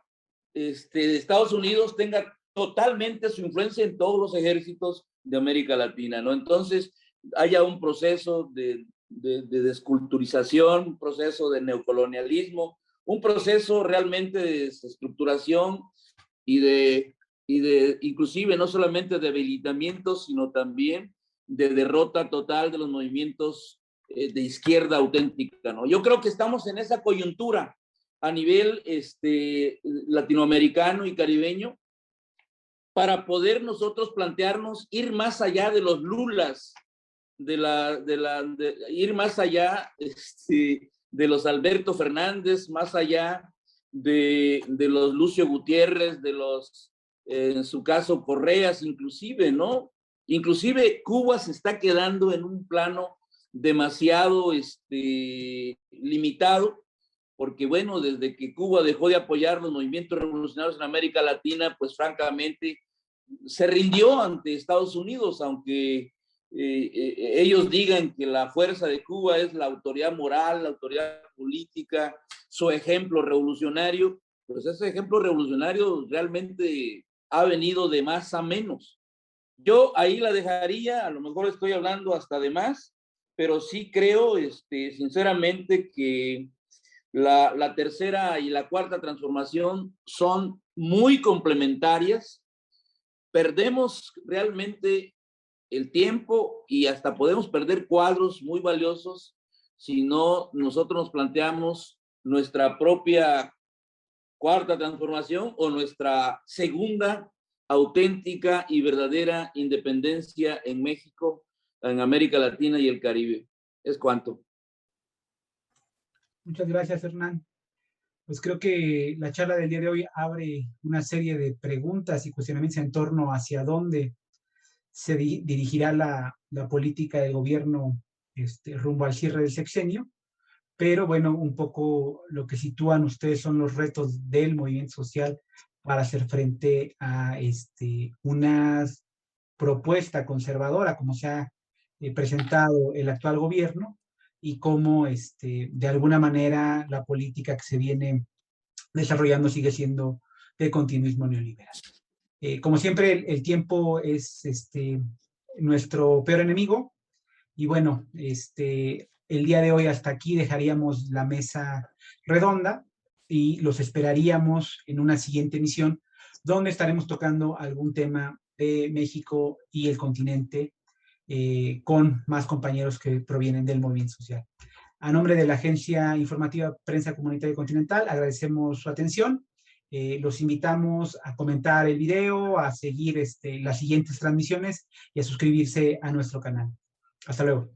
de Estados Unidos tenga totalmente su influencia en todos los ejércitos de América Latina, ¿no? Entonces, haya un proceso de desculturización, un proceso de neocolonialismo, un proceso realmente de desestructuración y de inclusive no solamente de debilitamiento, sino también de derrota total de los movimientos de izquierda auténtica, ¿no? Yo creo que estamos en esa coyuntura a nivel latinoamericano y caribeño para poder nosotros plantearnos ir más allá de los lulas, ir más allá de los Alberto Fernández, más allá de los Lucio Gutiérrez, de los, en su caso, Correas, inclusive, ¿no? Inclusive Cuba se está quedando en un plano demasiado limitado, porque bueno, desde que Cuba dejó de apoyar los movimientos revolucionarios en América Latina, pues francamente se rindió ante Estados Unidos, aunque ellos digan que la fuerza de Cuba es la autoridad moral, la autoridad política, su ejemplo revolucionario. Pues ese ejemplo revolucionario realmente ha venido de más a menos. Yo ahí la dejaría, a lo mejor estoy hablando hasta de más, pero sí creo sinceramente que la tercera y la cuarta transformación son muy complementarias. Perdemos realmente el tiempo y hasta podemos perder cuadros muy valiosos si no nosotros nos planteamos nuestra propia cuarta transformación o nuestra segunda auténtica y verdadera independencia en México, en América Latina y el Caribe. Es cuanto. Muchas gracias, Hernán. Pues creo que la charla del día de hoy abre una serie de preguntas y cuestionamientos en torno hacia dónde se dirigirá la política del gobierno rumbo al cierre del sexenio. pero bueno, un poco lo que sitúan ustedes son los retos del movimiento social para hacer frente a una propuesta conservadora, como se ha presentado el actual gobierno, y cómo de alguna manera la política que se viene desarrollando sigue siendo de continuismo neoliberal. Como siempre, el tiempo es nuestro peor enemigo, y bueno, el día de hoy hasta aquí dejaríamos la mesa redonda y los esperaríamos en una siguiente emisión donde estaremos tocando algún tema de México y el continente con más compañeros que provienen del movimiento social. A nombre de la Agencia Informativa Prensa Comunitaria Continental, agradecemos su atención. Los invitamos a comentar el video, a seguir las siguientes transmisiones y a suscribirse a nuestro canal. Hasta luego.